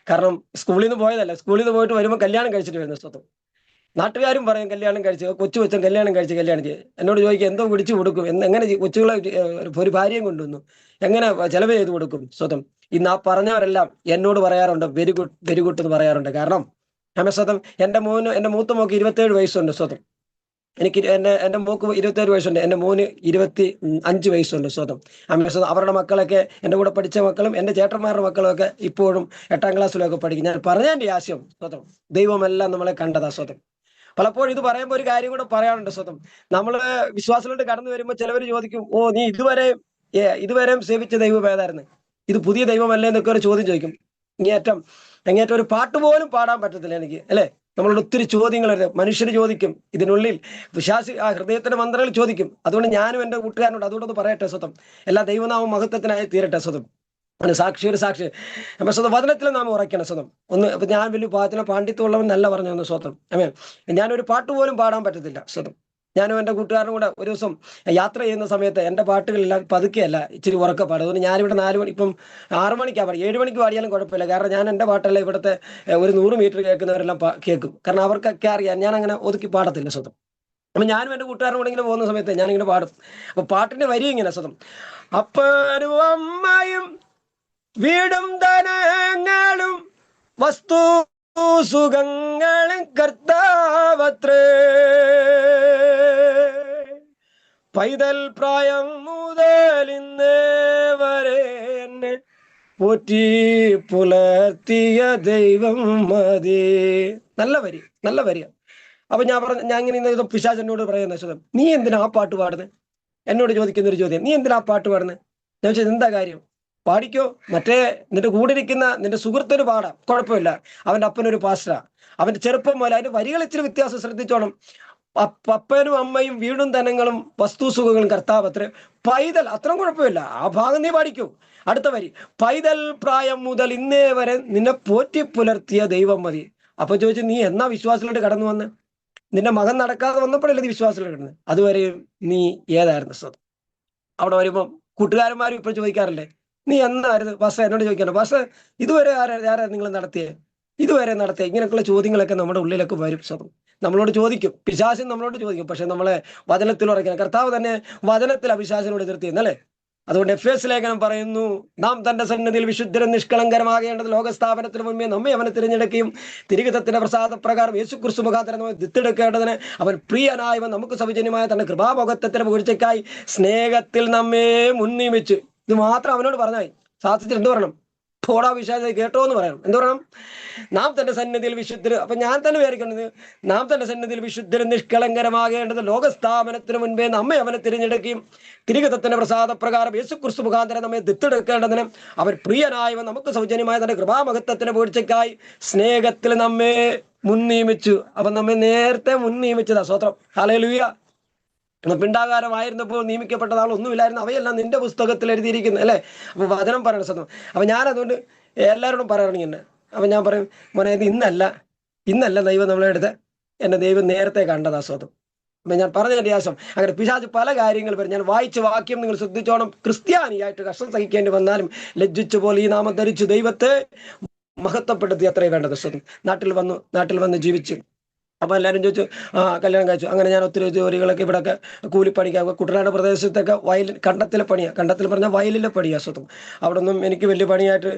കാരണം സ്കൂളിൽ നിന്ന് പോയതല്ല, സ്കൂളിൽ നിന്ന് പോയിട്ട് വരുമ്പോൾ കല്യാണം കഴിച്ചിട്ട് വരുന്ന സ്വന്തം. നാട്ടുകാരും പറയും കല്യാണം കഴിച്ച് കൊച്ചു കൊച്ചൻ കല്യാണം ചെയ്ത് എന്നോട് ചോദിക്കുക എന്തോ പിടിച്ചു കൊടുക്കും എങ്ങനെ കൊച്ചുകളെ ഒരു ഭാര്യയും കൊണ്ടുവന്നു എങ്ങനെ ചെലവ് ചെയ്ത് കൊടുക്കും സ്വതം. ഇന്ന് ആ പറഞ്ഞവരെല്ലാം എന്നോട് പറയാറുണ്ട് വെരി ഗുഡ് വെരി ഗുഡ് എന്ന് പറയാറുണ്ട്. കാരണം സ്വതം എൻ്റെ മൂത്ത മോക്ക് 27 വയസ്സുണ്ട് സ്വതം. എനിക്ക് എൻ്റെ മോക്ക് 27 വയസ്സുണ്ട്, എൻ്റെ മോന് 25 വയസ്സുണ്ട് സ്വതം. അവരുടെ മക്കളൊക്കെ എൻ്റെ കൂടെ പഠിച്ച മക്കളും എൻ്റെ ചേട്ടന്മാരുടെ മക്കളും ഒക്കെ ഇപ്പോഴും 8ാം ക്ലാസ്സിലൊക്കെ പഠിക്കും. ഞാൻ പറഞ്ഞതിൻ്റെ ആശയം സ്വതം ദൈവമെല്ലാം നമ്മളെ കണ്ടതാ സ്വതം. പലപ്പോഴും ഇത് പറയുമ്പോൾ ഒരു കാര്യം കൂടെ പറയാനുണ്ട് സ്വതം. നമ്മള് വിശ്വാസത്തിലോട്ട് കടന്നു വരുമ്പോൾ ചിലവർ ചോദിക്കും, ഓ നീ ഇതുവരെയും സേവിച്ച ദൈവം ഏതായിരുന്നു, ഇത് പുതിയ ദൈവമല്ലേ എന്നൊക്കെ ഒരു ചോദ്യം ചോദിക്കും. അങ്ങേറ്റം ഒരു പാട്ട് പോലും പാടാൻ പറ്റത്തില്ല എനിക്ക്, അല്ലെ? നമ്മളോട് ഒത്തിരി ചോദ്യങ്ങൾ മനുഷ്യർ ചോദിക്കും, ഇതിനുള്ളിൽ ആ ഹൃദയത്തിന്റെ മന്ത്രങ്ങൾ ചോദിക്കും. അതുകൊണ്ട് ഞാനും എൻ്റെ കൂട്ടുകാരനോട് അതുകൊണ്ടൊന്ന് പറയട്ടെ സ്വതം. എല്ലാ ദൈവനാമം മഹത്വത്തിനായി തീരട്ടെ സ്വതം. ഒരു സാക്ഷി അപ്പൊ സ്വതം വചനത്തിൽ നാം ഉറയ്ക്കണം സ്വതം. ഇപ്പൊ ഞാൻ വലിയ പാണ്ഡിത്യമുള്ളവൻ നല്ല പറഞ്ഞു സ്വതം. ഞാനൊരു പാട്ട് പോലും പാടാൻ പറ്റത്തില്ല സ്വതം. ഞാനും എൻ്റെ കൂട്ടുകാരനും കൂടെ ഒരു ദിവസം യാത്ര ചെയ്യുന്ന സമയത്ത് എൻ്റെ പാട്ടുകളെല്ലാം പതുക്കെയല്ല, ഇച്ചിരി ഉറക്കെ പാടും. അതുകൊണ്ട് ഞാനിവിടെ 4 മണി ഇപ്പം 6 മണിക്കാണ് പാടി, 7 മണിക്ക് പാടിയാലും കുഴപ്പമില്ല. കാരണം ഞാൻ എൻ്റെ പാട്ടെല്ലാം ഇവിടുത്തെ ഒരു 100 മീറ്റർ കേൾക്കുന്നവരെല്ലാം കേൾക്കും. കാരണം അവർക്കൊക്കെ അറിയാം ഞാൻ അങ്ങനെ ഒതുക്കി പാടത്തില്ല സ്വതം. അപ്പൊ ഞാനും എൻ്റെ കൂട്ടുകാരനും കൂടെ ഇങ്ങനെ പോകുന്ന സമയത്ത് ഞാനിങ്ങനെ പാടും. അപ്പൊ പാട്ടിന്റെ വരി ഇങ്ങനെ സ്വതം. അപ്പനും അമ്മയും വീടും ധനങ്ങളും വസ്തു സുഖങ്ങളും കർത്താവത്രേ, പൈതൽ പ്രായം മുതൽ ഇന്നേ വരെ എന്നെ പോറ്റി പുലർത്തിയ ദൈവം മതി. നല്ല വരിയ. അപ്പൊ ഞാൻ ഇങ്ങനെ പിശാചെന്നോട് പറയുന്ന സ്വതം, നീ എന്തിനാ ആ പാട്ട് പാടുന്നത്? എന്നോട് ചോദിക്കുന്ന ഒരു ചോദ്യം, നീ എന്തിനാ ആ പാട്ട് പാടുന്നത്? ഞാൻ ചോദിച്ചത് എന്താ കാര്യം? പാടിക്കോ, മറ്റേ നിന്റെ കൂടെ ഇരിക്കുന്ന നിന്റെ സുഹൃത്തിന് പാടാം, കുഴപ്പമില്ല. അവന്റെ അപ്പനൊരു പാസ്റ്ററാ, അവന്റെ ചെറുപ്പം പോലെ. അതിന്റെ വരികൾ ഇച്ചിരി വ്യത്യാസം ശ്രദ്ധിച്ചോണം. അപ്പനും അമ്മയും വീടും ധനങ്ങളും വസ്തു സുഖങ്ങളും കർത്താവത്രേ, പൈതൽ, അത്രയും കുഴപ്പമില്ല, ആ ഭാഗം നീ പാടിക്കൂ. അടുത്ത വരി, പൈതൽ പ്രായം മുതൽ ഇന്നേ വരെ നിന്നെ പോറ്റി പുലർത്തിയ ദൈവം മതി. അപ്പൊ ചോദിച്ചു, നീ എന്നാ വിശ്വാസത്തിലോട്ട് കടന്നു വന്ന്? നിന്റെ മകൻ നടക്കാതെ വന്നപ്പോഴല്ലേ നീ വിശ്വാസത്തിലോട്ട് കിടന്നത്? അതുവരെയും നീ ഏതായിരുന്നു സ്വതം? അവിടെ വരുമ്പം കൂട്ടുകാരന്മാരും ഇപ്പോൾ ചോദിക്കാറില്ലേ, നീ എന്നായിരുന്നു ബസ്? എന്നോട് ചോദിക്കാറ്, ബസ് ഇതുവരെ ആരാ നിങ്ങൾ നടത്തിയേ? ഇങ്ങനെയൊക്കെയുള്ള ചോദ്യങ്ങളൊക്കെ നമ്മുടെ ഉള്ളിലൊക്കെ വരും സ്വതം. നമ്മളോട് ചോദിക്കും, പിശാചൻ നമ്മളോട് ചോദിക്കും. പക്ഷെ നമ്മളെ വചനത്തിൽ ഉറയ്ക്കണം. കർത്താവ് തന്നെ വചനത്തിൽ അപിശാചനോട് എതിർത്തിയെന്നല്ലേ? അതുകൊണ്ട് എഫേസ് ലേഖനം പറയുന്നു, നാം തന്റെ സന്നിധിയിൽ വിശുദ്ധരും നിഷ്കളങ്കരമാകേണ്ടത് ലോകസ്ഥാപനത്തിന് മുമ്പേ നമ്മെ അവനെ തിരഞ്ഞെടുക്കുകയും തിരുഹിതത്തിന്റെ പ്രസാദപ്രകാരം യേശുക്രിസ്തു മുഖാന്തരം നമ്മെ ദത്തെടുക്കേണ്ടതിന് അവൻ പ്രിയനായവൻ നമുക്ക് സൗജന്യമായ തന്റെ കൃപാഭോഗത്വത്തിന്റെ വീഴ്ചയ്ക്കായി സ്നേഹത്തിൽ നമ്മെ മുൻനിയമിച്ചു. ഇത് മാത്രം അവനോട് പറഞ്ഞായി. സാധിച്ചിട്ട് എന്ത് പറയണം? പോടാ വിശാച കേട്ടോ എന്ന് പറയണം. എന്ത് പറയണം? നാം തന്റെ സന്നിധിയിൽ വിശുദ്ധര്. അപ്പൊ ഞാൻ തന്നെ വിചാരിക്കുന്നത്, നാം തന്റെ സന്നിധിയിൽ വിശുദ്ധരും നിഷ്കളങ്കരമാകേണ്ടത് ലോകസ്ഥാപനത്തിന് മുൻപേ നമ്മെ അവനെ തിരഞ്ഞെടുക്കുകയും തിരുഹിതത്തിന്റെ പ്രസാദപ്രകാരം യേശുക്രിസ്തു മുഖാന്തരം നമ്മെ ദത്തെടുക്കേണ്ടതിന് അവൻ പ്രിയനായവൻ നമുക്ക് സൗജന്യമായ തന്റെ കൃപാമഹത്വത്തിന്റെ വീഴ്ചയ്ക്കായി സ്നേഹത്തിൽ നമ്മെ മുൻനിയമിച്ചു. അപ്പൊ നമ്മെ നേരത്തെ മുൻനിയമിച്ചതാ. സ്തോത്രം, ഹല്ലേലൂയ. പിണ്ടാകാരമായിരുന്നപ്പോൾ നിയമിക്കപ്പെട്ട ആളൊന്നുമില്ലായിരുന്നു, അവയെല്ലാം നിന്റെ പുസ്തകത്തിൽ എഴുതിയിരിക്കുന്നു, അല്ലെ? അപ്പൊ വചനം പറയണ സ്വന്തം. അപ്പൊ ഞാൻ അതുകൊണ്ട് എല്ലാവരോടും പറയാറുണ്ട്. അപ്പൊ ഞാൻ പറയും, മോനെ ഇത് ഇന്നല്ല ദൈവം നമ്മളെ എടുത്ത്, എന്നെ ദൈവം നേരത്തെ കണ്ടതാ സ്വതം. അപ്പൊ ഞാൻ പറഞ്ഞതിന്റെ ആശം അങ്ങനെ പിശാച് പല കാര്യങ്ങൾ വരും. ഞാൻ വായിച്ച വാക്യം നിങ്ങൾ ശ്രദ്ധിച്ചോണം. ക്രിസ്ത്യാനിയായിട്ട് കഷ്ടം സഹിക്കേണ്ടി വന്നാലും ലജ്ജിച്ചു പോലെ ഈ നാമം ധരിച്ചു ദൈവത്തെ മഹത്വപ്പെടുത്തി അത്രയും വേണ്ടത് സ്വതം. നാട്ടിൽ വന്ന് ജീവിച്ചു. അപ്പൊ എല്ലാവരും ചോദിച്ചു, കല്യാണം കഴിച്ചു. അങ്ങനെ ഞാൻ ഒത്തിരി ജോലികളൊക്കെ ഇവിടെയൊക്കെ കൂലിപ്പണിക്കാവുക. കുട്ടനാട് പ്രദേശത്തൊക്കെ കണ്ടത്തിലെ പണിയാണ്. കണ്ടത്തിൽ പറഞ്ഞാൽ വയലിലെ പണിയാ സ്വന്തം. അവിടെ ഒന്നും എനിക്ക് വലിയ പണിയായിട്ട്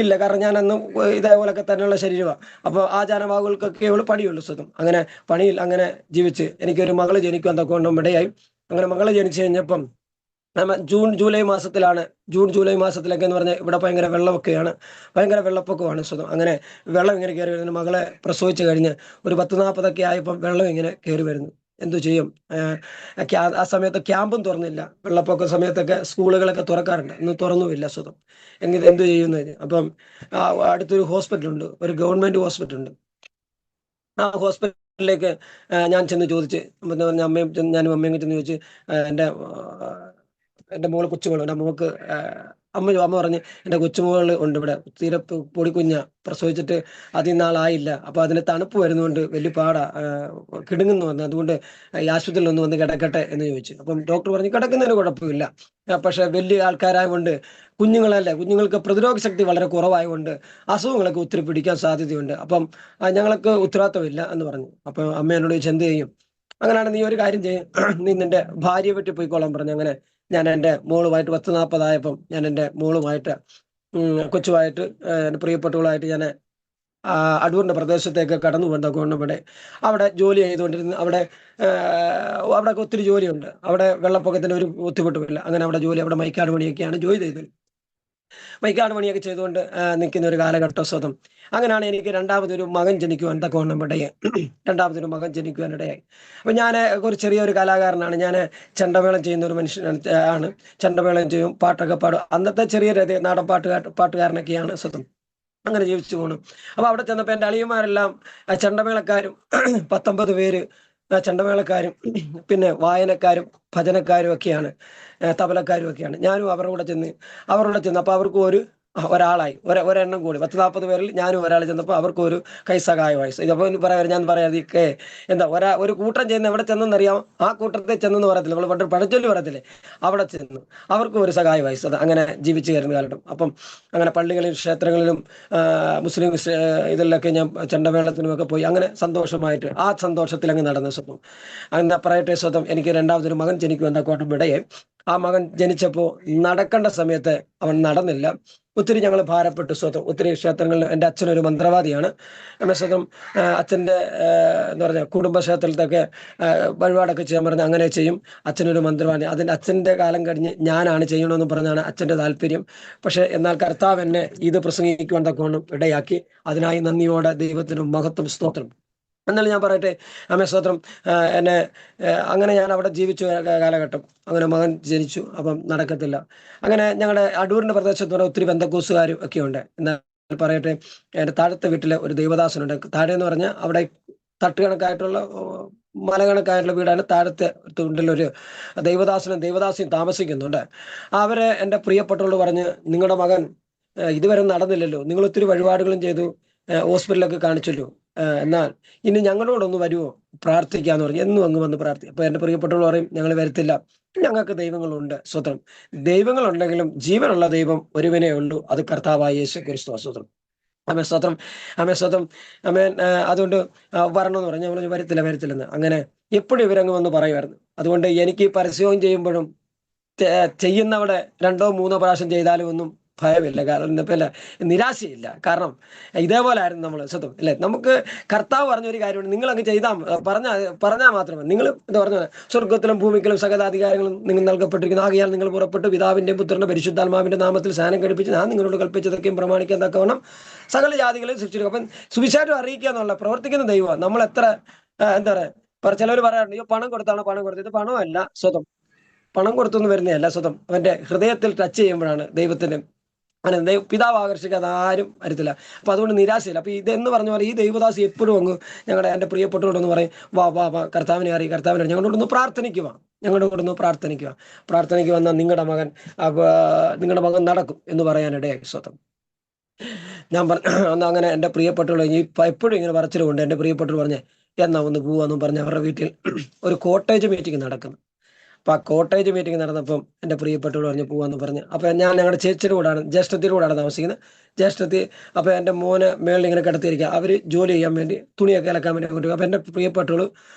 ഇല്ല. കാരണം ഞാൻ അന്ന് ഇതേപോലൊക്കെ തന്നെയുള്ള ശരീരമാണ്. അപ്പോൾ ആചാരവാകുകൾക്കൊക്കെ ഉള്ളു പണിയുള്ളൂ സ്വന്തം. അങ്ങനെ പണിയിൽ അങ്ങനെ ജീവിച്ച് എനിക്കൊരു മകള് ജനിക്കുവാൻ തക്കവണ്ണം ഇടയായി. അങ്ങനെ മകള് ജനിച്ചു കഴിഞ്ഞപ്പം ജൂൺ ജൂലൈ മാസത്തിലൊക്കെ എന്ന് പറഞ്ഞാൽ ഇവിടെ ഭയങ്കര വെള്ളമൊക്കെയാണ്, ഭയങ്കര വെള്ളപ്പൊക്കമാണ് സ്വന്തം. അങ്ങനെ വെള്ളം ഇങ്ങനെ കയറി വരുന്നു. മകളെ പ്രസവിച്ചു കഴിഞ്ഞ് ഒരു 10-40 ആയപ്പം വെള്ളം ഇങ്ങനെ കയറി വരുന്നു. എന്തു ചെയ്യും? ആ സമയത്ത് ക്യാമ്പും തുറന്നില്ല. വെള്ളപ്പൊക്ക സമയത്തൊക്കെ സ്കൂളുകളൊക്കെ തുറക്കാറുണ്ട്, ഇന്ന് തുറന്നുമില്ല സ്വതം. എന്തു ചെയ്യുന്നത്? അപ്പം അടുത്തൊരു ഹോസ്പിറ്റലുണ്ട്, ഒരു ഗവൺമെന്റ് ഹോസ്പിറ്റലുണ്ട്. ആ ഹോസ്പിറ്റലിലേക്ക് ഞാൻ ചെന്ന് ചോദിച്ച്, ഞാനും അമ്മയും ചെന്ന് ചോദിച്ച്, എൻ്റെ മോള് കൊച്ചുമോള്, എൻ്റെ മോൾക്ക് അമ്മ പറഞ്ഞ് എൻ്റെ കൊച്ചുമോൾ ഉണ്ട് ഇവിടെ, തീരെ പൊടിക്കുഞ്ഞ, പ്രസവിച്ചിട്ട് അധികം നാളായില്ല, അപ്പോൾ അതിന് തണുപ്പ് വരുന്നതുകൊണ്ട് വലിയ പാടാ, കിടുങ്ങുന്നു വന്ന്, അതുകൊണ്ട് ഈ ആശുപത്രിയിൽ ഒന്ന് വന്ന് കിടക്കട്ടെ എന്ന് ചോദിച്ചു. അപ്പം ഡോക്ടർ പറഞ്ഞു കിടക്കുന്നതിന് കുഴപ്പമില്ല, പക്ഷെ വലിയ ആൾക്കാരായതുകൊണ്ട് കുഞ്ഞുങ്ങളല്ലേ, കുഞ്ഞുങ്ങൾക്ക് പ്രതിരോധ ശക്തി വളരെ കുറവായതുകൊണ്ട് അസുഖങ്ങളൊക്കെ ഒത്തിരി പിടിക്കാൻ സാധ്യതയുണ്ട്, അപ്പം ഞങ്ങൾക്ക് ഉത്തരവാദിത്തമില്ല എന്ന് പറഞ്ഞു. അപ്പം അമ്മ എന്നോട് ചോദിച്ചു എന്ത് ചെയ്യും? അങ്ങനെയാണ്, നീ ഒരു കാര്യം ചെയ്യും, നീ നിന്റെ ഭാര്യയെ പറ്റി പോയിക്കോളാൻ പറഞ്ഞു. അങ്ങനെ ഞാൻ എൻ്റെ മോളുമായിട്ട് 10-40 ഞാൻ എൻ്റെ മോളുമായിട്ട് കൊച്ചുമായിട്ട് എൻ്റെ പ്രിയപ്പെട്ടവളായിട്ട് ഞാൻ അടൂരിൻ്റെ പ്രദേശത്തേക്ക് കടന്നു പോകുന്ന ഇവിടെ അവിടെ ജോലി ചെയ്തുകൊണ്ടിരുന്നു. അവിടെ ഒത്തിരി ജോലിയുണ്ട്, അവിടെ വെള്ളപ്പൊക്കത്തിന് ഒരു ബുദ്ധിമുട്ടുമില്ല. അങ്ങനെ അവിടെ മൈക്കാട് പണിയൊക്കെയാണ് ജോലി ചെയ്തത്. മൈക്കാട് പണിയൊക്കെ ചെയ്തുകൊണ്ട് നിൽക്കുന്ന ഒരു കാലഘട്ട സ്വതം. അങ്ങനെയാണ് എനിക്ക് രണ്ടാമതൊരു മകൻ ജനിക്കുവാൻ ഇടയായി. അപ്പൊ ഞാൻ ഒരു ചെറിയൊരു കലാകാരനാണ്. ഞാൻ ചെണ്ടമേളം ചെയ്യുന്ന ഒരു മനുഷ്യനാണ്. ചെണ്ടമേളം ചെയ്യും, പാട്ടൊക്കെ പാടും. അന്നത്തെ ചെറിയ നാടൻ പാട്ടുകാരനൊക്കെയാണ് സ്വതം. അങ്ങനെ ജീവിച്ചു പോകണം. അപ്പൊ അവിടെ ചെന്നപ്പോ എൻ്റെ അളിയന്മാരെല്ലാം ചെണ്ടമേളക്കാരും 19 പേര് ചെണ്ടമേളക്കാരും പിന്നെ വായനക്കാരും ഭജനക്കാരും ഒക്കെയാണ്, തബലക്കാരും ഒക്കെയാണ്. ഞാനും അവരുടെ കൂടെ ചെന്ന് അപ്പൊ അവർക്ക് ഒരാളായി ഒരെണ്ണം കൂടി 10-40 പേരിൽ ഞാനും ഒരാൾ ചെന്നപ്പോൾ അവർക്ക് ഒരു കൈസഹായമായി. ഇതപ്പോൾ ഞാൻ പറയാതിരിക്കെ എന്താ ഒരു കൂട്ടം ചെയ്യുന്ന എവിടെ ചെന്നെന്നറിയാം, ആ കൂട്ടത്തെ ചെന്നെന്ന് പറയത്തില്ല, നമ്മൾ പണ്ട് പഴച്ചൊല്ലി പറയത്തില്ലേ, അവിടെ ചെന്നു അവർക്ക് ഒരു സഹായമായി. അങ്ങനെ ജീവിച്ചു കയറുന്ന കാലഘട്ടം. അപ്പം അങ്ങനെ പള്ളികളിലും ക്ഷേത്രങ്ങളിലും മുസ്ലിം ഇതിലൊക്കെ ഞാൻ ചെണ്ടമേളത്തിനുമൊക്കെ പോയി അങ്ങനെ സന്തോഷമായിട്ട് ആ സന്തോഷത്തിൽ അങ്ങ് നടന്ന സ്വന്തം. എന്താ പറയട്ടെ സ്വന്തം, എനിക്ക് രണ്ടാമതൊരു മകൻ ജനിക്കുമെന്ന കോട്ടമിടയെ. ആ മകൻ ജനിച്ചപ്പോൾ നടക്കേണ്ട സമയത്ത് അവൻ നടന്നില്ല. ഒത്തിരി ഞങ്ങൾ ഭാരപ്പെട്ടു സ്വതം. ഒത്തിരി ക്ഷേത്രങ്ങളിൽ എൻ്റെ അച്ഛനൊരു മന്ത്രവാദിയാണ്. സ്വതം അച്ഛൻ്റെ എന്താ പറയുക കുടുംബക്ഷേത്രത്തിലൊക്കെ വഴിപാടൊക്കെ ചെയ്യാൻ പറഞ്ഞ് അങ്ങനെ ചെയ്യും. അച്ഛനൊരു മന്ത്രവാദി, അച്ഛൻ്റെ കാലം കഴിഞ്ഞ് ഞാനാണ് ചെയ്യണമെന്ന് പറഞ്ഞാണ് അച്ഛൻ്റെ താല്പര്യം. പക്ഷെ എന്നാൽ കർത്താവ് എന്നെ ഇത് പ്രസംഗിക്കുവാൻ തക്കവണ്ണം ഇടയാക്കി. അതിനായി നന്ദിയോടെ ദൈവത്തിനും മഹത്വം സ്തോത്രം. എന്നാലും ഞാൻ പറയട്ടെ, സ്തോത്രം, എന്നെ അങ്ങനെ ഞാൻ അവിടെ ജീവിച്ചു കാലഘട്ടം. അങ്ങനെ മകൻ ജനിച്ചു, അപ്പം നടക്കത്തില്ല. അങ്ങനെ ഞങ്ങളുടെ അടൂരിൻ്റെ പ്രദേശത്തോടെ ഒത്തിരി ബന്ധക്കോസുകാരും ഒക്കെ ഉണ്ട്. എന്നാൽ പറയട്ടെ, എൻ്റെ താഴത്തെ വീട്ടിലെ ഒരു ദൈവദാസനുണ്ട്. താഴെ എന്ന് പറഞ്ഞാൽ അവിടെ തട്ടുകണക്കായിട്ടുള്ള മലകണക്കായിട്ടുള്ള വീടാണ്. താഴത്തെ തുണ്ടിലൊരു ദൈവദാസിയും താമസിക്കുന്നുണ്ട്. അവരെ എൻ്റെ പ്രിയപ്പെട്ടവരോട് പറഞ്ഞ്, നിങ്ങളുടെ മകൻ ഇതുവരെ നടന്നില്ലല്ലോ, നിങ്ങൾ ഒത്തിരി വഴിപാടുകളും ചെയ്തു, ഹോസ്പിറ്റലൊക്കെ കാണിച്ചല്ലോ, എന്നാൽ ഇനി ഞങ്ങളോടൊന്ന് വരുമോ പ്രാർത്ഥിക്കാന്ന് പറഞ്ഞു. എന്നും അങ്ങ് വന്ന് പ്രാർത്ഥിക്കും. അപ്പൊ എൻ്റെ പ്രിയപ്പെട്ടവർ പറയും, ഞങ്ങൾ വരത്തില്ല, ഞങ്ങൾക്ക് ദൈവങ്ങളുണ്ട്. സ്വതന്ത്രം, ദൈവങ്ങളുണ്ടെങ്കിലും ജീവനുള്ള ദൈവം ഒരുവനേ ഉള്ളൂ, അത് കർത്താവായ യേശു ക്രിസ്തു. സ്വതന്ത്രം, സ്വതന്ത്രം. അതുകൊണ്ട് വരണമെന്ന് പറഞ്ഞു. നമ്മൾ വരത്തില്ലെന്ന്. അങ്ങനെ എപ്പോഴും ഇവരങ്ങ് വന്ന് പറയുമായിരുന്നു. അതുകൊണ്ട് എനിക്ക് പരസ്യവും ചെയ്യുമ്പോഴും ചെയ്യുന്നവിടെ 2-3 പ്രാവശ്യം ചെയ്താലും ഒന്നും ഭയമില്ല. കാരണം ഇന്നിപ്പോ നിരാശയില്ല. കാരണം ഇതേപോലെ ആയിരുന്നു നമ്മൾ സ്വന്തം അല്ലെ. നമുക്ക് കർത്താവ് പറഞ്ഞൊരു കാര്യമുണ്ട്, നിങ്ങളങ്ങ് ചെയ്താൽ പറഞ്ഞാൽ മാത്രമേ, നിങ്ങൾ എന്താ പറഞ്ഞത്, സ്വർഗത്തിലും ഭൂമിക്കലും സകലാധികാരങ്ങളും നിങ്ങൾ നൽകപ്പെട്ടിരിക്കുന്നു. ആകയാൽ നിങ്ങൾ പുറപ്പെട്ട് പിതാവിന്റെയും പുത്രന്റെ പരിശുദ്ധാത്മാവിന്റെ നാമത്തിൽ സ്നാനം കഴിപ്പിച്ച് ഞാൻ നിങ്ങളോട് കൽപ്പിച്ചതൊക്കെയും പ്രമാണിക്കാൻ തക്കവണ്ണം സകല ജാതികളെയും സൃഷ്ടിച്ചു. അപ്പം സുവിശേഷം അറിയിക്കുക എന്നുള്ള പ്രവർത്തിക്കുന്ന ദൈവം. നമ്മൾ എത്ര എന്താ പറയുക, ചിലവർ പറയാറുണ്ട്, പണം കൊടുത്താണ് പണം കൊടുത്തത്. പണമല്ല സ്വതം, പണം കൊടുത്തൊന്നും വരുന്നതല്ല സ്വതം. അവന്റെ ഹൃദയത്തിൽ ടച്ച് ചെയ്യുമ്പോഴാണ് ദൈവത്തിന്റെ അങ്ങനെ പിതാവ് ആകർഷിക്കാതെ ആരും വരത്തില്ല. അപ്പൊ അതുകൊണ്ട് നിരാശയില്ല. അപ്പൊ ഇതെന്ന് പറഞ്ഞ പോലെ ഈ ദൈവദാസി എപ്പോഴും അങ്ങ് എൻ്റെ പ്രിയപ്പെട്ടവരോടൊന്ന് പറയും, വാ കർത്താവിനെ അറിയും, ഞങ്ങളോടൊന്ന് പ്രാർത്ഥനിക്കുക. പ്രാർത്ഥനയ്ക്ക് വന്നാൽ നിങ്ങളുടെ മകൻ നടക്കും എന്ന് പറയാനിടയായി സ്വതം. ഞാൻ അങ്ങനെ എൻ്റെ പ്രിയപ്പെട്ടവർ എപ്പോഴും ഇങ്ങനെ പറച്ചിലുണ്ട്. എൻ്റെ പ്രിയപ്പെട്ടവർ പറഞ്ഞേ എന്നാ ഒന്ന് പോവാന്നും പറഞ്ഞ് അവരുടെ വീട്ടിൽ ഒരു കോട്ടേജ് മീറ്റിംഗ് നടക്കുന്നു. അപ്പൊ ആ കോട്ടേജ് മീറ്റിംഗ് നടന്നപ്പം എൻ്റെ പ്രിയപ്പെട്ടവർ പറഞ്ഞ് പോവാന്ന് പറഞ്ഞ്. അപ്പൊ ഞാൻ ഞങ്ങളുടെ ജ്യേഷ്ഠത്തിയുടെ കൂടാണ് താമസിക്കുന്നത്. ജ്യേഷ്ഠത്തി അപ്പൊ എൻ്റെ മോനെ മേളിൽ ഇങ്ങനെ കിടത്തിയിരിക്കുക. അവര് ജോലി ചെയ്യാൻ വേണ്ടി തുണിയൊക്കെ ഇളക്കാൻ വേണ്ടി കൊണ്ടുപോകും. അപ്പൊ എൻ്റെ പ്രിയപ്പെട്ടവൾ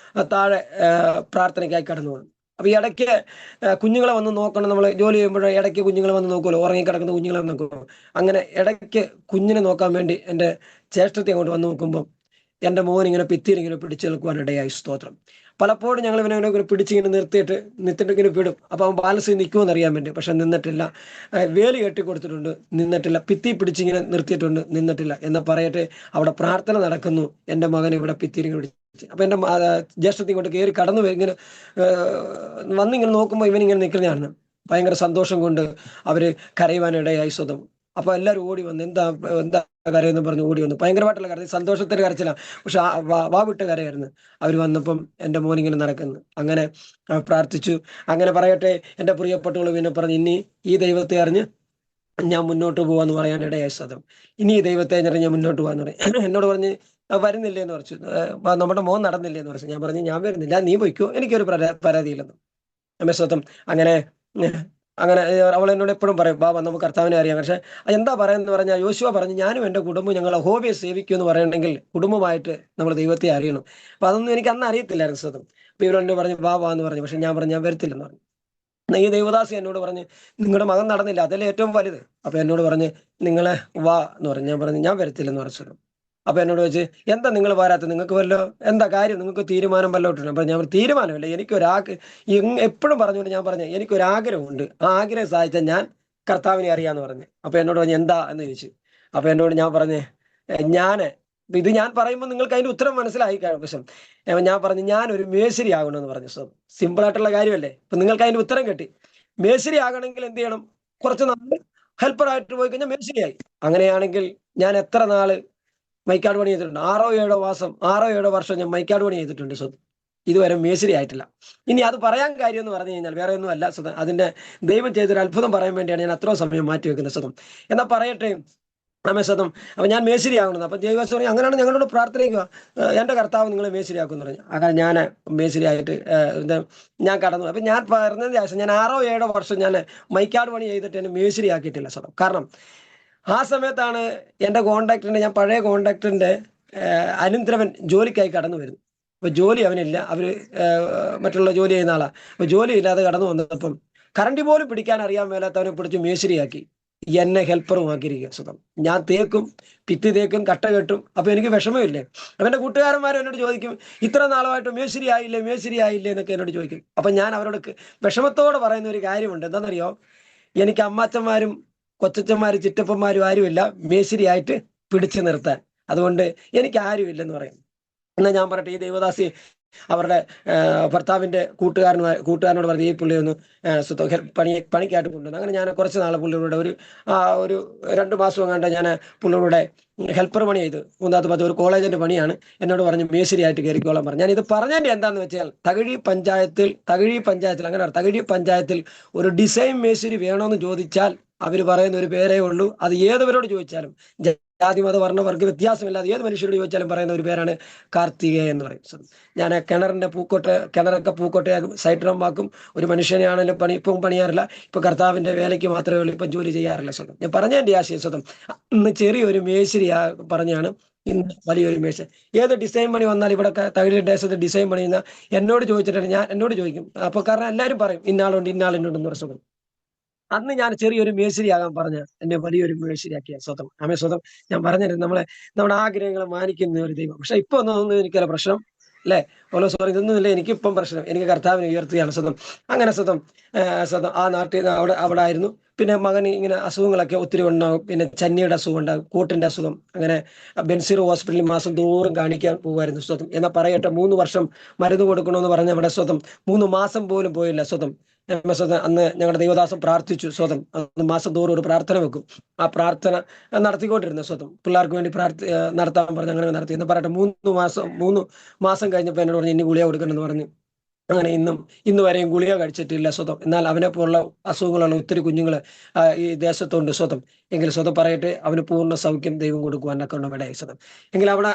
താഴെ പ്രാർത്ഥനയ്ക്കായി കടന്നു പോകും. അപ്പൊ ഇടയ്ക്ക് കുഞ്ഞുങ്ങളെ വന്ന് നോക്കണം. നമ്മൾ ജോലി ചെയ്യുമ്പോഴേ ഇടയ്ക്ക് കുഞ്ഞുങ്ങളെ വന്ന് നോക്കുമല്ലോ, ഉറങ്ങിക്കിടക്കുന്ന കുഞ്ഞുങ്ങളെ നോക്കുമല്ലോ. അങ്ങനെ ഇടയ്ക്ക് കുഞ്ഞിനെ നോക്കാൻ വേണ്ടി എൻ്റെ ജ്യേഷ്ഠത്തെ അങ്ങോട്ട് വന്ന് നോക്കുമ്പോൾ എൻ്റെ മോൻ ഇങ്ങനെ ഭിത്തിയിലിങ്ങനെ പിടിച്ചു നിൽക്കുവാനിടയായി. സ്തോത്രം. പലപ്പോഴും ഞങ്ങൾ ഇവനെ പിടിച്ചിങ്ങനെ നിർത്തിയിട്ട് ഇങ്ങനെ വിടും. അപ്പൊ അവൻ ബാലൻസ് നിൽക്കുമെന്ന് അറിയാൻ വേണ്ടി. പക്ഷെ നിന്നിട്ടില്ല. വേലി കെട്ടി കൊടുത്തിട്ടുണ്ട്, നിന്നിട്ടില്ല. ഭിത്തി പിടിച്ചിങ്ങനെ നിർത്തിയിട്ടുണ്ട്, നിന്നിട്ടില്ല. എന്ന് പറയട്ടെ, അവിടെ പ്രാർത്ഥന നടക്കുന്നു. എൻ്റെ മകൻ ഇവിടെ ഭിത്തിയിലിങ്ങനെ പിടിച്ച്. അപ്പൊ എൻ്റെ ജ്യേഷ്ഠത്തി ഇങ്ങോട്ട് കയറി കടന്നു ഇങ്ങനെ വന്നിങ്ങനെ നോക്കുമ്പോൾ ഇവനിങ്ങനെ നിൽക്കുന്നതാണ്. ഭയങ്കര സന്തോഷം കൊണ്ട് അവര് കരയുവാനിടയായി സ്വതം. അപ്പൊ എല്ലാവരും ഓടി വന്ന് എന്താ കരയെന്ന് പറഞ്ഞ് ഓടി വന്നു. ഭയങ്കരമായിട്ടുള്ള കരച്ചിൽ, സന്തോഷത്തിന്റെ കരച്ചിലാണ്. പക്ഷെ വാ വിട്ട് കരയായിരുന്നു. അവർ വന്നപ്പം എൻ്റെ മോനിങ്ങനെ നടക്കുന്നു. അങ്ങനെ പ്രാർത്ഥിച്ചു. അങ്ങനെ പറയട്ടെ, എൻ്റെ പ്രിയപ്പെട്ടവൾ പിന്നെ പറഞ്ഞു, ഇനി ഈ ദൈവത്തെ അറിഞ്ഞ് ഞാൻ മുന്നോട്ട് പോവാന്ന് പറയാൻ ഇടയായ സ്വതം. ഇനി ഈ ദൈവത്തെ ഞാൻ മുന്നോട്ട് പോകാന്ന് പറയും. എന്നോട് പറഞ്ഞ് വരുന്നില്ലേ എന്ന് പറഞ്ഞു. നമ്മുടെ മോൻ നടന്നില്ലേ എന്ന് പറഞ്ഞു. ഞാൻ പറഞ്ഞു ഞാൻ വരുന്നില്ല, നീ പോയിക്കോ, എനിക്കൊരു പരാതിയില്ലെന്ന്. അമ്മേ സ്വതം. അങ്ങനെ അങ്ങനെ അവൾ എന്നോട് എപ്പോഴും പറയും, ബാബ നമുക്ക് കർത്താവിനെ അറിയാം. പക്ഷെ എന്താ പറയുന്നത് പറഞ്ഞാൽ, യോശുവ പറഞ്ഞു ഞാനും എൻ്റെ കുടുംബം ഞങ്ങൾ യഹോവയെ സേവിക്കും എന്ന് പറയണമെങ്കിൽ കുടുംബമായിട്ട് നമ്മൾ ദൈവത്തെ അറിയണം. അപ്പൊ അതൊന്നും എനിക്ക് അന്ന് അറിയത്തില്ലായിരുന്നു സ്വതം. അപ്പൊ ഇവരെന്നോട് പറഞ്ഞു വാ എന്ന് പറഞ്ഞു. പക്ഷെ ഞാൻ പറഞ്ഞു ഞാൻ വരത്തില്ലെന്ന് പറഞ്ഞു. ഈ ദൈവദാസി എന്നോട് പറഞ്ഞ് നിങ്ങളുടെ മകൻ നടന്നില്ല, അതല്ലേ ഏറ്റവും വലുത്. അപ്പൊ എന്നോട് പറഞ്ഞ് നിങ്ങളെ വാ എന്ന് പറഞ്ഞു. ഞാൻ പറഞ്ഞു ഞാൻ വരത്തില്ലെന്ന് പറഞ്ഞു. അപ്പൊ എന്നോട് വെച്ച് എന്താ നിങ്ങൾ വരാത്ത, നിങ്ങൾക്ക് വല്ലോ എന്താ കാര്യം, നിങ്ങൾക്ക് തീരുമാനം വല്ലോട്ടുണ്ട്. അപ്പൊ ഞാൻ തീരുമാനമില്ല, എപ്പോഴും പറഞ്ഞുകൊണ്ട് ഞാൻ പറഞ്ഞു എനിക്കൊരാഗ്രഹമുണ്ട്, ആ ആഗ്രഹം സാധിച്ചാൽ ഞാൻ കർത്താവിനെ അറിയാന്ന് പറഞ്ഞു. അപ്പൊ എന്നോട് പറഞ്ഞു എന്താ എന്ന് ചോദിച്ചു. അപ്പൊ എന്നോട് ഞാൻ പറഞ്ഞ് ഇത് ഞാൻ പറയുമ്പോൾ നിങ്ങൾക്ക് അതിന്റെ ഉത്തരം മനസ്സിലായി കാണും. പക്ഷെ ഞാൻ പറഞ്ഞു ഞാനൊരു മേശരി ആകണമെന്ന് പറഞ്ഞു. സിമ്പിൾ ആയിട്ടുള്ള കാര്യമല്ലേ. അപ്പൊ നിങ്ങൾക്ക് അതിന്റെ ഉത്തരം കിട്ടി. മേശരി ആകണമെങ്കിൽ എന്ത് ചെയ്യണം, കുറച്ച് നാൾ ഹെൽപ്പറായിട്ട് പോയി കഴിഞ്ഞാൽ മേശരിയായി. അങ്ങനെയാണെങ്കിൽ ഞാൻ എത്ര നാള് മൈക്കാട് പണി ചെയ്തിട്ടുണ്ട്, 6-7 വർഷം ഞാൻ മൈക്കാട് പണി ചെയ്തിട്ടുണ്ട്. ഇതുവരെ മേശരി ആയിട്ടില്ല. ഇനി അത് പറയാൻ കാര്യം എന്ന് പറഞ്ഞു കഴിഞ്ഞാൽ വേറെ ഒന്നും അല്ല സ്വതം, അതിന്റെ ദൈവം ചെയ്തൊരു അത്ഭുതം പറയാൻ വേണ്ടിയാണ് ഞാൻ അത്രയും സമയം മാറ്റി വെക്കുന്നത് സ്വതം. എന്നാ പറയട്ടെ അമ്മേ സ്വതം. അപ്പൊ ഞാൻ മേശരി ആകണം. അപ്പൊ ദൈവം പറഞ്ഞു അങ്ങനെയാണ് ഞങ്ങളോട് പ്രാർത്ഥിക്കുക, എന്റെ കർത്താവ് നിങ്ങളെ മേശരി ആക്കുമെന്ന് പറഞ്ഞു. അങ്ങനെ ഞാൻ മേശരി ആയിട്ട് ഞാൻ കടന്നു. അപ്പൊ ഞാൻ പറഞ്ഞതിന് ശേഷം ഞാൻ 6-7 വർഷം ഞാൻ മൈക്കാട് പണി ചെയ്തിട്ട് എന്നെ മേശരി ആക്കിയിട്ടില്ല സ്വതം. കാരണം ആ സമയത്താണ് എൻ്റെ കോൺട്രാക്ടറിന്റെ, ഞാൻ പഴയ കോൺട്രാക്ടറിന്റെ അനന്തരവൻ ജോലിക്കായി കടന്നു വരുന്നു. അപ്പൊ ജോലി അവനില്ല, അവര് മറ്റുള്ള ജോലി ചെയ്യുന്ന ആളാ. അപ്പൊ ജോലി ഇല്ലാതെ കടന്നു വന്നപ്പം കറണ്ട് പോലും പിടിക്കാൻ അറിയാൻ മേലാത്തവനെ പിടിച്ച് മേശരിയാക്കി എന്നെ ഹെൽപ്പറുമാക്കിയിരിക്കുക സ്വതം. ഞാൻ തേക്കും, ഭിത്തി തേക്കും, കട്ട കെട്ടും. അപ്പൊ എനിക്ക് വിഷമമില്ലേ. അവന്റെ കൂട്ടുകാരന്മാർ എന്നോട് ചോദിക്കും ഇത്ര നാളുമായിട്ട് മേശരി ആയില്ലേ എന്നൊക്കെ എന്നോട് ചോദിക്കും. അപ്പൊ ഞാൻ അവരോട് വിഷമത്തോടെ പറയുന്ന ഒരു കാര്യമുണ്ട്, എന്താണെന്നറിയോ, എനിക്ക് അമ്മാച്ചന്മാരും കൊച്ചച്ചന്മാരും ചിറ്റപ്പന്മാരും ആരുമില്ല മേശരിയായിട്ട് പിടിച്ചു നിർത്താൻ. അതുകൊണ്ട് എനിക്ക് ആരുമില്ലെന്ന് പറയും. എന്നാൽ ഞാൻ പറയട്ടെ, ഈ ദൈവദാസി അവരുടെ ഭർത്താവിന്റെ കൂട്ടുകാരനോട് പറഞ്ഞു ഈ പുള്ളി ഒന്ന് പണിക്കായിട്ട് കൊണ്ടുവന്നു. അങ്ങനെ ഞാൻ കുറച്ച് നാളെ പുള്ളിയുടെ ഒരു 2 മാസം എങ്ങാണ്ട് ഞാൻ പുള്ളിയുടെ ഹെൽപ്പർ പണി ചെയ്തു. 3-10 ഒരു കോളേജിന്റെ പണിയാണ്. എന്നോട് പറഞ്ഞു മേശരിയായിട്ട് കയറിക്കോളാൻ പറഞ്ഞു. ഞാൻ ഇത് പറഞ്ഞതിന്റെ എന്താന്ന് വെച്ചാൽ തകഴി പഞ്ചായത്തിൽ ഒരു ഡിസൈൻ മേശരി വേണമെന്ന് ചോദിച്ചാൽ അവർ പറയുന്ന ഒരു പേരേ ഉള്ളൂ. അത് ഏതവരോട് ചോദിച്ചാലും, ജാതി മത വർണ്ണ വർഗ്ഗ വ്യത്യാസമില്ലാതെ ഏത് മനുഷ്യരോട് ചോദിച്ചാലും പറയുന്ന ഒരു പേരാണ് കാർത്തികേയ എന്ന് പറയും. ഞാൻ കിണറൊക്കെ പൂക്കോട്ടയാക്കും, സൈറ്റ് റമ്മാക്കും. ഒരു മനുഷ്യനെയാണെങ്കിലും ഇപ്പം പണിയാറില്ല. ഇപ്പൊ കർത്താവിന്റെ വേലയ്ക്ക് മാത്രമേ ഉള്ളൂ, ഇപ്പം ജോലി ചെയ്യാറില്ല സ്വതം. ഞാൻ പറഞ്ഞതിന്റെ ആശയം സ്വതം. ഇന്ന് ചെറിയൊരു മേശരി പറഞ്ഞാണ് ഇന്ന് വലിയൊരു മേശ. ഏത് ഡിസൈൻ പണി വന്നാൽ ഇവിടെ തകഴി ദേശത്ത് ഡിസൈൻ പണിയുന്ന എന്നോട് ചോദിച്ചിട്ടുണ്ട്, എന്നോട് ചോദിക്കും. അപ്പൊ കാരണം എല്ലാവരും പറയും ഇന്നാളുണ്ടെന്ന് പറഞ്ഞു. അന്ന് ഞാൻ ചെറിയൊരു മേശരിയാകാൻ പറഞ്ഞ എന്നെ വലിയൊരു മേശരിയാക്കിയ സ്വതം. അമ്മേ സ്വതം. ഞാൻ പറഞ്ഞിരുന്നു നമ്മുടെ ആഗ്രഹങ്ങളെ മാനിക്കുന്ന ഒരു ദൈവം. പക്ഷെ ഇപ്പൊ ഒന്നും എനിക്കല്ല പ്രശ്നം അല്ലെ. ഓരോ സോറി ഇതൊന്നുമില്ല എനിക്കിപ്പം പ്രശ്നം. എനിക്ക് കർത്താവിനെ ഉയർത്തുകയാണ് സ്വതം. അങ്ങനെ സ്വതം ആ നാട്ടിൽ അവിടെ ആയിരുന്നു. പിന്നെ മകന് ഇങ്ങനെ അസുഖങ്ങളൊക്കെ ഒത്തിരി ഉണ്ടാകും. പിന്നെ ചന്നിയുടെ അസുഖം ഉണ്ടാകും, കൂട്ടിന്റെ അസുഖം. അങ്ങനെ ബെൻസീർ ഹോസ്പിറ്റലിൽ മാസം തോറും കാണിക്കാൻ പോകുമായിരുന്നു സ്വതം. എന്നാ പറയട്ടെ 3 വർഷം മരുന്ന് കൊടുക്കണമെന്ന് പറഞ്ഞ അവിടെ സ്വതം 3 മാസം പോലും പോയില്ല സ്വതം. അന്ന് ഞങ്ങളുടെ ദൈവദാസം പ്രാർത്ഥിച്ചു സ്വതം. അന്ന് മാസം തോറും ഒരു പ്രാർത്ഥന വെക്കും. ആ പ്രാർത്ഥന നടത്തിക്കൊണ്ടിരുന്ന സ്വതം. പിള്ളേർക്ക് വേണ്ടി നടത്താൻ പറഞ്ഞ് അങ്ങനെ നടത്തി. എന്ന് പറയട്ടെ 3 മാസം കഴിഞ്ഞപ്പോൾ എന്നോട് പറഞ്ഞു ഇനി ഗുളിക കൊടുക്കണമെന്ന് പറഞ്ഞു. അങ്ങനെ ഇന്ന് വരെയും ഗുളിക കഴിച്ചിട്ടില്ല സ്വതം. എന്നാൽ അവനെ പോലുള്ള അസുഖങ്ങളുള്ള ഒത്തിരി കുഞ്ഞുങ്ങൾ ഈ ദേശത്തുണ്ട് സ്വതം. എങ്കിൽ സ്വതം പറയട്ടെ അവന് പൂർണ്ണ സൗഖ്യം ദൈവം കൊടുക്കുവാനൊക്കെ ഇവിടെ സ്വതം. എങ്കിൽ അവിടെ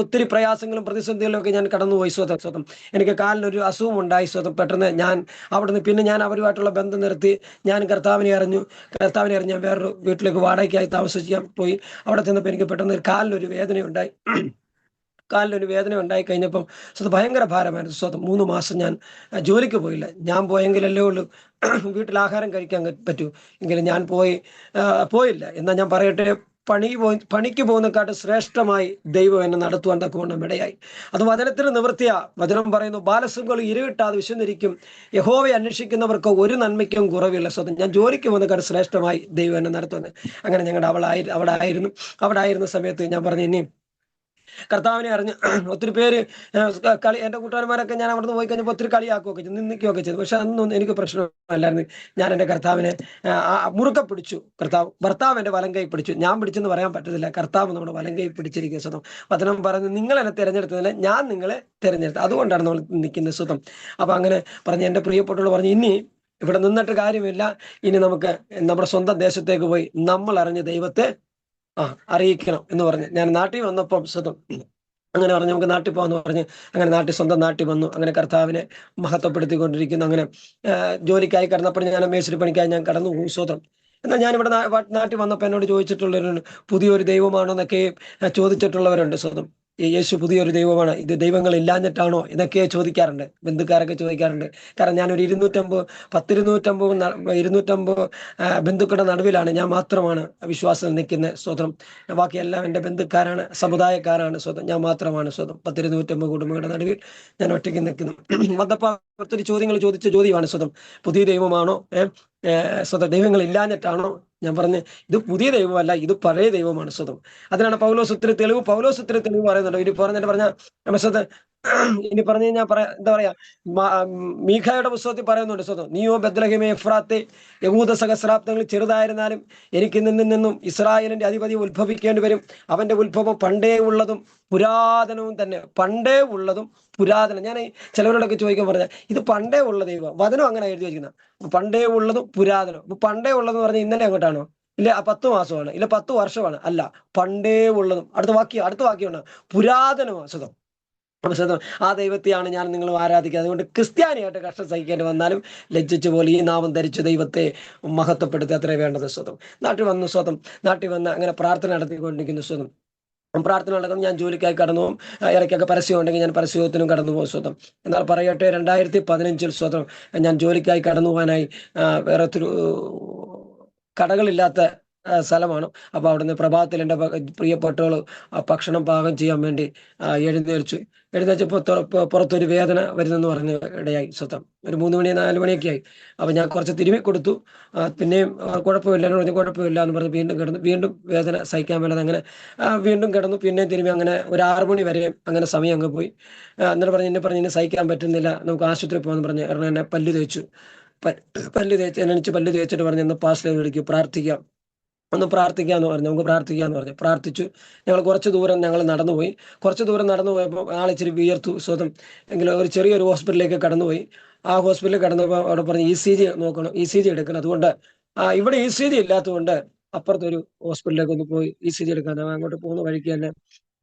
ഒത്തിരി പ്രയാസങ്ങളും പ്രതിസന്ധികളും ഒക്കെ ഞാൻ കടന്നുപോയി സ്വതം. എനിക്ക് കാലിനൊരു അസുഖം ഉണ്ടായി സ്വതം. പെട്ടെന്ന് ഞാൻ അവിടുന്ന് പിന്നെ ഞാൻ അവരുമായിട്ടുള്ള ബന്ധം നിർത്തി. ഞാൻ കർത്താവിനെ അറിഞ്ഞു ഞാൻ വേറൊരു വീട്ടിലേക്ക് വാടകയ്ക്കായി താമസിക്കാൻ പോയി. അവിടെ ചെന്നപ്പോൾ എനിക്ക് പെട്ടെന്ന് കാലിനൊരു വേദന ഉണ്ടായി കഴിഞ്ഞപ്പം ഭയങ്കര ഭാരമായിരുന്നു സ്വതം. 3 മാസം ഞാൻ ജോലിക്ക് പോയില്ല. ഞാൻ പോയെങ്കിലല്ലേ ഉള്ളൂ വീട്ടിൽ ആഹാരം കഴിക്കാൻ പറ്റൂ. എങ്കിലും ഞാൻ പോയില്ല. എന്നാൽ ഞാൻ പറയട്ടെ പണിക്ക് പോകുന്നതിനെക്കാട്ട് ശ്രേഷ്ഠമായി ദൈവം എന്നെ നടത്തുവാൻ തക്കവണ്ണം ഇടയായി. അത് വചനത്തിന് നിവൃത്തിയ. വചനം പറയുന്നു ബാലസുകൾ ഇരുകിട്ടാതെ വിശന്നിരിക്കും, യഹോവയെ അന്വേഷിക്കുന്നവർക്ക് ഒരു നന്മയ്ക്കും കുറവില്ല സ്വതം. ഞാൻ ജോലിക്ക് പോകുന്നതിനെക്കാട്ട് ശ്രേഷ്ഠമായി ദൈവം എന്നെ നടത്തുന്നത്. അങ്ങനെ ഞങ്ങളുടെ അവിടെ ആയിരുന്ന സമയത്ത് ഞാൻ പറഞ്ഞു ഇനി കർത്താവിനെ അറിഞ്ഞ് ഒത്തിരി പേര് എൻ്റെ കൂട്ടുകാരന്മാരൊക്കെ ഞാൻ അവിടുന്ന് പോയി കഴിഞ്ഞപ്പോൾ ഒത്തിരി കളിയാക്കുകയൊക്കെ ചെയ്തു, നിന്ദിക്കുകയൊക്കെ ചെയ്തു. പക്ഷെ അതൊന്നും എനിക്ക് പ്രശ്നമല്ലായിരുന്നു. ഞാൻ എൻ്റെ കർത്താവിനെ മുറുക്കെ പിടിച്ചു. ഭർത്താവ് എൻ്റെ വലം കൈ പിടിച്ചു. ഞാൻ പിടിച്ചെന്ന് പറയാൻ പറ്റത്തില്ല, കർത്താവ് നമ്മുടെ വലം കൈ പിടിച്ചിരിക്കുക സ്വതം. വചനം പറഞ്ഞു നിങ്ങൾ എന്നെ തിരഞ്ഞെടുത്തതില്ല, ഞാൻ നിങ്ങളെ തിരഞ്ഞെടുത്തു, അതുകൊണ്ടാണ് നമ്മൾ നിൽക്കുന്നത് സ്വതം. അപ്പൊ അങ്ങനെ പറഞ്ഞ് എൻ്റെ പ്രിയപ്പെട്ടവരോട് പറഞ്ഞു ഇനി ഇവിടെ നിന്നിട്ട് കാര്യമില്ല. ഇനി നമുക്ക് നമ്മുടെ സ്വന്തം ദേശത്തേക്ക് പോയി നമ്മൾ അറിഞ്ഞ ദൈവത്തെ അറിയിക്കണം എന്ന് പറഞ്ഞ് ഞാൻ നാട്ടിൽ വന്നപ്പം അങ്ങനെ പറഞ്ഞു നമുക്ക് നാട്ടിൽ പോകാന്ന് പറഞ്ഞ് അങ്ങനെ സ്വന്തം നാട്ടിൽ വന്നു. അങ്ങനെ കർത്താവിനെ മഹത്വപ്പെടുത്തിക്കൊണ്ടിരിക്കുന്നു. അങ്ങനെ ജോലിക്കായി കടന്നപ്പോൾ ഞാൻ മേശിരി പണിക്കായി ഞാൻ കടന്നു പോകും. സ്വതം. എന്നാൽ ഞാനിവിടെ നാട്ടിൽ വന്നപ്പോൾ എന്നോട് ചോദിച്ചിട്ടുള്ളവരുണ്ട്, പുതിയൊരു ദൈവമാണോ എന്നൊക്കെ ചോദിച്ചിട്ടുള്ളവരുണ്ട്. സ്വതം യേശു പുതിയൊരു ദൈവമാണ്, ഇത് ദൈവങ്ങൾ ഇല്ലാഞ്ഞിട്ടാണോ എന്നൊക്കെ ചോദിക്കാറുണ്ട്. ബന്ധുക്കാരൊക്കെ ചോദിക്കാറുണ്ട്. കാരണം ഞാനൊരു 250 ബന്ധുക്കളുടെ നടുവിലാണ്. ഞാൻ മാത്രമാണ് വിശ്വാസം നിൽക്കുന്ന. സ്വതം ബാക്കിയെല്ലാം എൻ്റെ ബന്ധുക്കാരാണ്, സമുദായക്കാരാണ്. സ്വതം ഞാൻ മാത്രമാണ്. സ്വതം 250 കുടുംബങ്ങളുടെ നടുവിൽ ഞാൻ ഒറ്റയ്ക്ക് നിൽക്കുന്നു. വന്നപ്പോൾ ഒത്തിരി ചോദ്യങ്ങൾ ചോദിച്ച ചോദ്യമാണ്. സ്വതം പുതിയ ദൈവമാണോ, സ്വതം ദൈവങ്ങൾ ഇല്ലാഞ്ഞിട്ടാണോ? ഞാൻ പറഞ്ഞ് ഇത് പുതിയ ദൈവമല്ല, ഇത് പഴയ ദൈവമാണ്. സ്വതം അതിനാണ് പൗലോസ് ഒത്തിരി തെളിവ് പറയുന്നുണ്ട്. ഇനി പറഞ്ഞിട്ട് ഇനി പറഞ്ഞു കഴിഞ്ഞാൽ എന്താ പറയാ, മീഖയുടെ പുസ്തകത്തിൽ പറയുന്നുണ്ട്. സ്വതം നീയോ ബത്ലഹേമേ എഫ്രാത്തെ, യഹൂദ സഹസ്രാബ്ദങ്ങൾ ചെറുതായിരുന്നാലും എനിക്ക് നിന്നും ഇസ്രായേലിന്റെ അധിപതി ഉത്ഭവിക്കേണ്ടി വരും. അവന്റെ ഉത്ഭവം പണ്ടേ ഉള്ളതും പുരാതനവും തന്നെ. പണ്ടേ ഉള്ളതും പുരാതനം. ഞാൻ ചിലവരോടൊക്കെ ചോദിക്കാൻ പറഞ്ഞ ഇത് പണ്ടേ ഉള്ള ദൈവം വചനം അങ്ങനെ എഴുതി വെച്ചിരിക്കുന്ന. പണ്ടേ ഉള്ളതും പുരാതനം. അപ്പൊ പണ്ടേ ഉള്ളതെന്ന് പറഞ്ഞാൽ ഇന്നലെ അങ്ങോട്ടാണോ? ഇല്ല 10 മാസമാണ്, ഇല്ല 10 വർഷമാണ്. അല്ല, പണ്ടേ ഉള്ളതും. അടുത്ത വാക്യമാണ് പുരാതനമാണ്. സ്വതം ആ ദൈവത്തെയാണ് ഞാൻ നിങ്ങൾ ആരാധിക്കുക. അതുകൊണ്ട് ക്രിസ്ത്യാനിയായിട്ട് കഷ്ടം സഹിക്കേണ്ടി വന്നാലും ലജ്ജിച്ചു പോലെ ഈ നാമം ധരിച്ച ദൈവത്തെ മഹത്വപ്പെടുത്തി അത്രേ വേണ്ടത്. സ്വതം നാട്ടിൽ വന്ന് അങ്ങനെ പ്രാർത്ഥന നടത്തിക്കൊണ്ടിരിക്കുന്നു. സ്വതം പ്രാർത്ഥന നടക്കുന്നു. ഞാൻ ജോലിക്കായി കടന്നു പോകും. ഇടയ്ക്കൊക്കെ പരസ്യം ഉണ്ടെങ്കിൽ ഞാൻ പരസ്യത്തിനും കടന്നു പോകും. സ്വതം എന്നാൽ പറയട്ടെ, 2015 സ്വതം ഞാൻ ജോലിക്കായി കടന്നു പോകാനായി വേറെ കടകളില്ലാത്ത സ്ഥലമാണ്. അപ്പോൾ അവിടുന്ന് പ്രഭാതത്തിൽ എൻ്റെ പ്രിയപ്പെട്ടവൾ ഭക്ഷണം പാകം ചെയ്യാൻ വേണ്ടി എഴുന്നേച്ചപ്പോൾ പുറത്തൊരു വേദന വരുന്നെന്ന് പറഞ്ഞ് ഇടയായി. സ്വതം ഒരു 3 മണി 4 മണിയൊക്കെ ആയി. അപ്പം ഞാൻ കുറച്ച് തിരുമ്മി കൊടുത്തു. പിന്നെയും കുഴപ്പമില്ല എന്ന് പറഞ്ഞ് കുഴപ്പമില്ല എന്ന് പറഞ്ഞ് വീണ്ടും കിടന്നു. വീണ്ടും വേദന സഹിക്കാൻ മേലാതെ അങ്ങനെ വീണ്ടും കിടന്നു. പിന്നെയും തിരുമ്മി. അങ്ങനെ ഒരു 6 മണി വരെ അങ്ങനെ സമയം അങ്ങ് പോയി. എന്നിട്ട് പറഞ്ഞ് ഇനി സഹിക്കാൻ പറ്റുന്നില്ല, നമുക്ക് ആശുപത്രി പോകാമെന്ന് പറഞ്ഞ് എന്നെ പല്ല് തേച്ചു. എന്നെ പല്ല് തേച്ചിട്ട് പറഞ്ഞ് ഇന്ന് പാസ്റ്ററെ വിളിക്കും, ഒന്ന് പ്രാർത്ഥിക്കാന്ന് പറഞ്ഞു. നമുക്ക് പ്രാർത്ഥിക്കാന്ന് പറഞ്ഞു. പ്രാർത്ഥിച്ചു. ഞങ്ങൾ കുറച്ച് ദൂരം നടന്നു പോയപ്പോൾ ആളിച്ചിരി വിയർത്തു. സ്വതം എങ്കിലും ഒരു ചെറിയൊരു ഹോസ്പിറ്റലിലേക്ക് കടന്നുപോയി. ആ ഹോസ്പിറ്റലിൽ കടന്നപ്പോൾ അവിടെ പറഞ്ഞ് ECG നോക്കണം, ECG എടുക്കണം. അതുകൊണ്ട് ഇവിടെ ECG ഇല്ലാത്തതുകൊണ്ട് അപ്പുറത്തൊരു ഹോസ്പിറ്റലിലേക്ക് ഒന്ന് പോയി ECG എടുക്കാൻ. അങ്ങോട്ട് പോകുന്ന വഴിക്ക് തന്നെ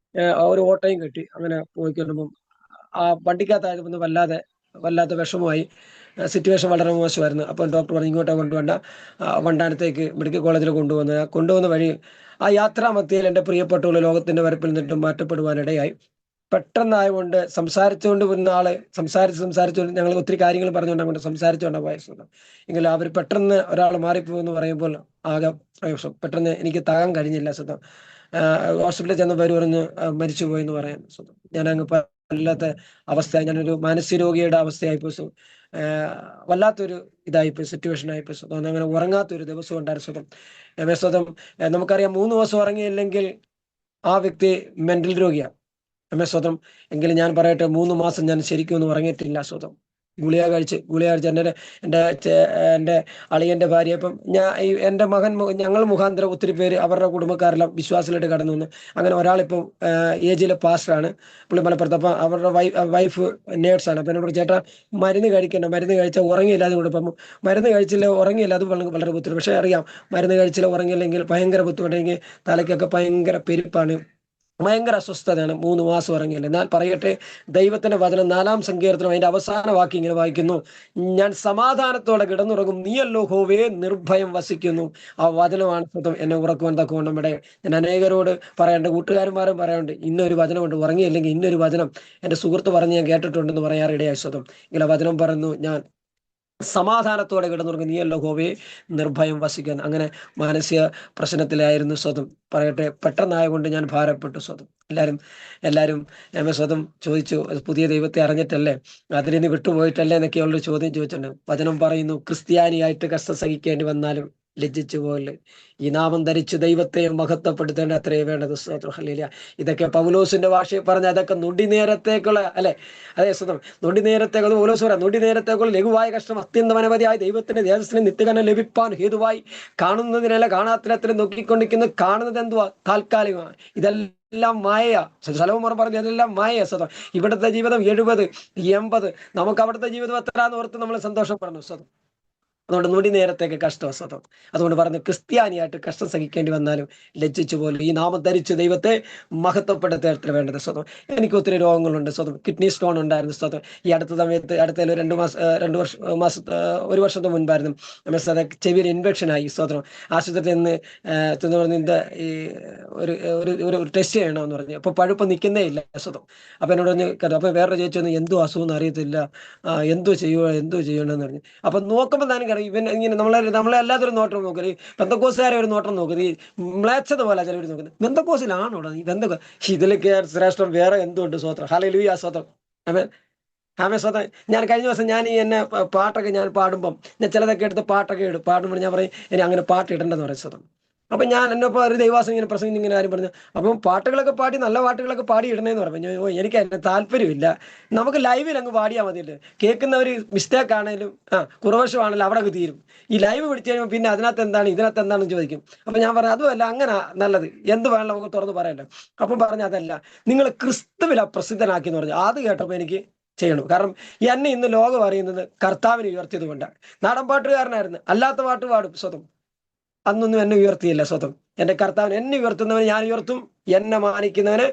ഒരു ഓട്ടോയും കെട്ടി അങ്ങനെ പോയിക്കൊണ്ടുമ്പോൾ ആ വണ്ടിക്കകത്തായപ്പോൾ വല്ലാത്ത വിഷമമായി. സിറ്റുവേഷൻ വളരെ മോശമായിരുന്നു. അപ്പം ഡോക്ടർ പറഞ്ഞു ഇങ്ങോട്ട് കൊണ്ടുപോകണ്ട, വണ്ടാനത്തേക്ക് മെഡിക്കൽ കോളേജിൽ കൊണ്ടുവന്ന വഴി ആ യാത്രാമധ്യയിൽ എൻ്റെ പ്രിയപ്പെട്ടവൾ ലോകത്തിന്റെ വരപ്പിൽ നിന്നിട്ടും മാറ്റപ്പെടുവാനിടയായി. പെട്ടെന്നായതുകൊണ്ട് സംസാരിച്ചുകൊണ്ട് വരുന്ന ആള് സംസാരിച്ചുകൊണ്ട് ഞങ്ങൾ ഒത്തിരി കാര്യങ്ങൾ പറഞ്ഞുകൊണ്ട് സംസാരിച്ചുകൊണ്ട് വയസ്സുണ്ട്. എങ്കിലും അവർ പെട്ടെന്ന് ഒരാൾ മാറിപ്പോകുമെന്ന് പറയുമ്പോൾ ആകെ പെട്ടെന്ന് എനിക്ക് താങ്ങാൻ കഴിഞ്ഞില്ല. സ്വന്തം ഹോസ്പിറ്റലിൽ ചെന്നവർ പറഞ്ഞ് മരിച്ചുപോയി എന്ന് പറയാൻ. സ്വന്തം ഞാനങ്ങ് വല്ലാത്ത അവസ്ഥ, ഞാനൊരു മാനസിക രോഗിയുടെ അവസ്ഥയായിപ്പോ വല്ലാത്തൊരു സിറ്റുവേഷൻ ആയിപ്പോ. അങ്ങനെ ഉറങ്ങാത്തൊരു ദിവസം ഉണ്ടായിരുന്നു. സ്വതം നമുക്കറിയാം 3 ദിവസം ഉറങ്ങിയില്ലെങ്കിൽ ആ വ്യക്തി മെന്റൽ രോഗിയാണ്. സ്വതം എങ്കിലും ഞാൻ പറയട്ടെ, 3 മാസം ഞാൻ ശരിക്കും ഒന്നും ഉറങ്ങിയിട്ടില്ല. സ്വതം ഗുളിക കഴിച്ച് എൻ്റെ അളിയൻ്റെ ഭാര്യ, ഇപ്പം എൻ്റെ മകൻ, ഞങ്ങൾ മുഖാന്തരം ഒത്തിരി പേര് അവരുടെ കുടുംബക്കാരെല്ലാം വിശ്വാസത്തിലായിട്ട് കടന്നു വന്നു. അങ്ങനെ ഒരാളിപ്പം ഏജിലെ പാസ്റ്ററാണ്, പുള്ളി മലപ്പുറത്ത്. അപ്പം അവരുടെ വൈഫ് നേഴ്സാണ്. അപ്പം എന്നോട് ചേട്ടാ മരുന്ന് കഴിച്ചാൽ ഉറങ്ങിയില്ല. അതുകൊണ്ട് ഇപ്പം മരുന്ന് കഴിച്ചില്ല ഉറങ്ങിയില്ല, അത് വളരെ ബുദ്ധിമുട്ട്. പക്ഷേ അറിയാം, മരുന്ന് കഴിച്ചില്ല ഉറങ്ങിയില്ലെങ്കിൽ ഭയങ്കര ബുദ്ധിമുട്ടെങ്കിൽ തലയ്ക്കൊക്കെ ഭയങ്കര പെരുപ്പാണ്, ഭയങ്കര അസ്വസ്ഥതയാണ്. 3 മാസം ഉറങ്ങിയില്ല. എന്നാൽ പറയട്ടെ, ദൈവത്തിന്റെ വചനം 4-ാം സങ്കീർത്തനം അതിന്റെ അവസാന വാക്യം ഇങ്ങനെ വായിക്കുന്നു, ഞാൻ സമാധാനത്തോടെ കിടന്നുറങ്ങും, നീയല്ലോ യഹോവേ നിർഭയം വസിക്കുന്നു. ആ വചനമാണ് സ്വന്തം എന്നെ ഉറക്കുവാൻ തക്കവണ്ണം. ഇവിടെ ഞാൻ അനേകരോട് പറയേണ്ട, കൂട്ടുകാരന്മാരും പറയാറുണ്ട്, ഇന്നൊരു വചനമുണ്ട്, ഉറങ്ങിയില്ലെങ്കിൽ ഇന്നൊരു വചനം എൻ്റെ സുഹൃത്ത് പറഞ്ഞ് ഞാൻ കേട്ടിട്ടുണ്ടെന്ന് പറയാറിടയായി. സ്വന്തം ഇങ്ങനെ വചനം പറഞ്ഞു, ഞാൻ സമാധാനത്തോടെ കിടന്നുറങ്ങി, നീയല്ലോ യഹോവേ നിർഭയം വസിക്കാൻ. അങ്ങനെ മാനസിക പ്രശ്നത്തിലായിരുന്നു. സ്വതം പറയട്ടെ, പെട്ടെന്നായതുകൊണ്ട് ഞാൻ ഭാരപ്പെട്ടു. സ്വതം എല്ലാവരും സ്വതം ചോദിച്ചു, പുതിയ ദൈവത്തെ അറിഞ്ഞിട്ടല്ലേ, അതിനെ വിട്ടുപോയിട്ടല്ലേ എന്നൊക്കെയുള്ള ചോദ്യം ചോദിച്ചിട്ടുണ്ട്. വചനം പറയുന്നു, ക്രിസ്ത്യാനിയായിട്ട് കഷ്ടം സഹിക്കേണ്ടി വന്നാലും ലജ്ജിച്ചു പോലെ ഈ നാമം ധരിച്ച് ദൈവത്തെ മഹത്വപ്പെടുത്തേണ്ട അത്രേ വേണ്ടത്. ഹല്ലേലൂയ. ഇതൊക്കെ പൗലോസിന്റെ ഭാഷയിൽ പറഞ്ഞ അതൊക്കെ നൊടി നേരത്തേക്കുള്ള അല്ലെ, അതേ സ്വന്തം നൊടി നേരത്തേക്കുള്ള പൗലോസ് പറയാം, നൊടി നേരത്തേക്കുള്ള ലഘുവായ കഷ്ടം അത്യന്തമനവധിയായി ദൈവത്തിന്റെ ദേഹത്തിന് നിത്യകനം ലഭിപ്പാൻ ഹേതുവായി കാണുന്നതിനല്ല കാണാത്തിനത്തിന് നോക്കിക്കൊണ്ടിരിക്കുന്നത്. കാണുന്നത് എന്തുവാ? താൽക്കാലികമാണ്. ഇതെല്ലാം മായ. സലോമോൻ പറഞ്ഞു ഇതെല്ലാം മായ. സ്വതം ഇവിടുത്തെ ജീവിതം 70-80, നമുക്ക് അവിടുത്തെ ജീവിതം എത്രാന്ന് ഓർത്ത് നമ്മൾ സന്തോഷപ്പെടണം. സ്വതം അതുകൊണ്ട് നൊടി നേരത്തേക്ക് കഷ്ടവസതം. അതുകൊണ്ട് പറഞ്ഞ് ക്രിസ്ത്യാനിയായിട്ട് കഷ്ടം സഹിക്കേണ്ടി വന്നാലും ലജ്ജിച്ചു പോലും ഈ നാമം ധരിച്ച് ദൈവത്തെ മഹത്വപ്പെടുത്തേർത്തിന് വേണ്ടത് സ്വതം. എനിക്ക് ഒത്തിരി രോഗങ്ങളുണ്ട് സ്വതം. കിഡ്നി സ്റ്റോൺ ഉണ്ടായിരുന്നു സ്വതം. ഈ അടുത്ത സമയത്ത് അടുത്ത 2 വർഷത്തെ മുൻപായിരുന്നു ചെവിയിൽ ഇൻഫെക്ഷൻ ആയി സ്വതം. ആശുപത്രിയിൽ നിന്ന് പറഞ്ഞ് ഈ ഒരു ടെസ്റ്റ് ചെയ്യണമെന്ന് പറഞ്ഞു. അപ്പൊ പഴുപ്പ് നിൽക്കുന്നേ ഇല്ല സ്വതം. അപ്പൊ എന്നോട് പറഞ്ഞ് അപ്പൊ വേറെ ചേച്ചി എന്തോ അസുഖം അറിയത്തില്ല, എന്തോ ചെയ്യണമെന്ന് പറഞ്ഞു. അപ്പൊ നോക്കുമ്പോൾ തന്നെ ഇവൻ ഇങ്ങനെ നമ്മളെ അല്ലാത്തൊരു നോട്ടം നോക്കല്, ബന്ധക്കോസുകാരെ ഒരു നോട്ടം നോക്കുന്നത്, ഈ മ്ലേച്ഛത പോലെ ചിലവർ നോക്കുന്നത്. ബന്ധക്കോസിലാണോ ഈ ഇതിലൊക്കെ ശ്രേഷ്ഠം വേറെ എന്തുകൊണ്ട്? സ്വത്രം. ഹല്ലേലൂയ, സ്വത്രം. ആമേൻ, സ്വതം. ഞാൻ കഴിഞ്ഞ ദിവസം ഞാൻ പാട്ടൊക്കെ ഞാൻ പാടുമ്പം ഞാൻ ചിലതൊക്കെ എടുത്ത് പാട്ടൊക്കെ പാടുമ്പോൾ ഞാൻ പറയും ഇനി അങ്ങനെ പാട്ട് ഇടണ്ടെന്ന് പറയും സ്വതം. അപ്പൊ ഞാൻ എന്നപ്പോൾ ഒരു ദൈവാസം ഇങ്ങനെ പ്രസംഗം ഇങ്ങനെ കാര്യം പറഞ്ഞു. അപ്പം പാട്ടുകളൊക്കെ പാടി നല്ല പാട്ടുകളൊക്കെ പാടി ഇടണേന്ന് പറഞ്ഞു. എനിക്ക് അതിന് താല്പര്യമില്ല. നമുക്ക് ലൈവിൽ അങ്ങ് പാടിയാൽ മതിയല്ലോ. കേൾക്കുന്നവർ മിസ്റ്റേക്ക് ആണെങ്കിലും കുറവശമാണെങ്കിലും അവിടെ അങ്ങ് തീരും. ഈ ലൈവ് പിടിച്ചു കഴിയുമ്പോൾ പിന്നെ ഇതിനകത്ത് എന്താണെന്ന് ചോദിക്കും. അപ്പൊ ഞാൻ പറഞ്ഞു അതുമല്ല, അങ്ങനെ നല്ലത് എന്ത് വേണം നമുക്ക് തുറന്ന് പറയല്ലോ. അപ്പം പറഞ്ഞ അതല്ല, നിങ്ങൾ ക്രിസ്തുവില പ്രസിദ്ധനാക്കി എന്ന് പറഞ്ഞു. അത് കേട്ടപ്പോൾ എനിക്ക് ചെയ്യണം. കാരണം എന്നെ ഇന്ന് ലോകം അറിയുന്നത് കർത്താവിനെ ഉയർത്തിയത് കൊണ്ടാണ്. നാടൻ പാട്ടുകാരനായിരുന്നു, അല്ലാത്ത പാട്ട് പാടും സ്വതം. അന്നൊന്നും എന്നെ ഉയർത്തിയില്ല സ്വതം. എൻ്റെ കർത്താവിന് എന്നെ ഉയർത്തുന്നവന് ഞാൻ ഉയർത്തും, എന്നെ മാനിക്കുന്നവന്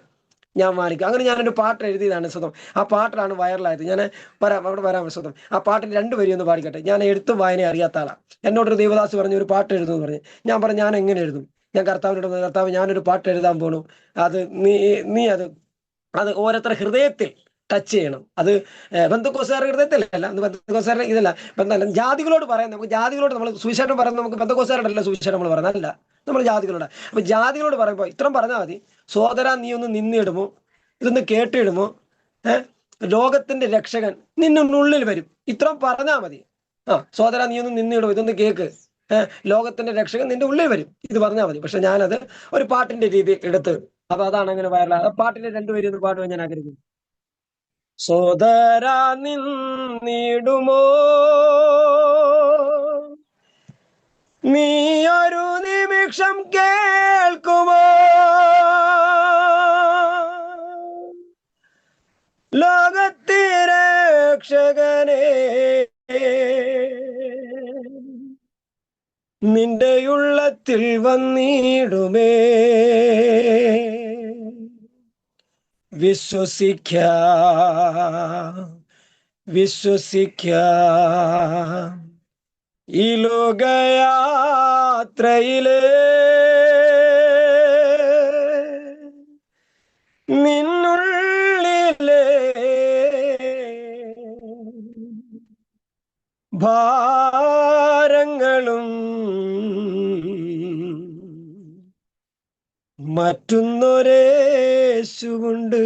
ഞാൻ മാനിക്കും. അങ്ങനെ ഞാനൊരു പാട്ട് എഴുതിയതാണ് സ്വതം. ആ പാട്ടിലാണ് വൈറലായത്. ഞാൻ അവിടെ വരാൻ സ്വതം. ആ പാട്ടിന് 2 വരി ഒന്ന് പാടിക്കട്ടെ. ഞാൻ എഴുത്തും വായന അറിയാത്ത ആളാണ്. എന്നോടൊരു ദേവദാസ് പറഞ്ഞു ഒരു പാട്ട് എഴുതുമെന്ന് പറഞ്ഞു. ഞാൻ പറഞ്ഞു ഞാൻ എങ്ങനെ എഴുതും? ഞാൻ കർത്താവിനോട് കർത്താവ് ഞാനൊരു പാട്ട് എഴുതാൻ പോണു, അത് നീ അത് ഓരോരുത്തരുടെ ഹൃദയത്തിൽ ടച്ച് ചെയ്യണം. അത് ബന്ധക്കോസുകാരുടെ ഹൃദയത്തിലല്ല, ബന്ധക്കോസുകാരുടെ ഇതല്ല, ബന്ധമല്ല, ജാതികളോട് പറയാം. നമുക്ക് ജാതികളോട് നമ്മൾ സുവിശേഷം പറയുന്നത് നമുക്ക് ബന്ധക്കോസുകാരോടല്ല സുവിശേഷം നമ്മൾ പറയുന്നത്, അല്ല, നമ്മൾ ജാതികളോട്. അപ്പൊ ജാതികളോട് പറയുമ്പോൾ ഇത്രയും പറഞ്ഞാൽ മതി. സോദരാ നീ ഒന്ന് നിന്നിടുമോ, ഇതൊന്ന് കേട്ടിടുമോ, ലോകത്തിന്റെ രക്ഷകൻ നിന്നുള്ളിൽ വരും. ഇത്രയും പറഞ്ഞാൽ മതി. സോദരാ നീ ഒന്ന് നിന്നിടുമോ, ഇതൊന്ന് കേക്ക്, ലോകത്തിന്റെ രക്ഷകൻ നിന്റെ ഉള്ളിൽ വരും. ഇത് പറഞ്ഞാൽ മതി. പക്ഷെ ഞാനത് ഒരു പാട്ടിന്റെ രീതി എടുത്ത്, അപ്പൊ അതാണ് അങ്ങനെ വൈറലായത്. ആ പാട്ടിന്റെ 2 വരി ഒന്ന് പാടുവാൻ ഞാൻ ആഗ്രഹിക്കുന്നു. സോദരാ നിന്നിടുമോ നീ ഒരു നിമിഷം കേൾക്കുമോ, ലോകത്തിലെ രക്ഷകനെ നിന്റെ ഉള്ളത്തിൽ വന്നിടുമേ, വിശ്വസിക്കാം ഈ ലോകയാത്രയിലെ നിന്നുള്ളിലെ ഭാരങ്ങളും മറ്റൊന്നൊരേശുണ്ട്,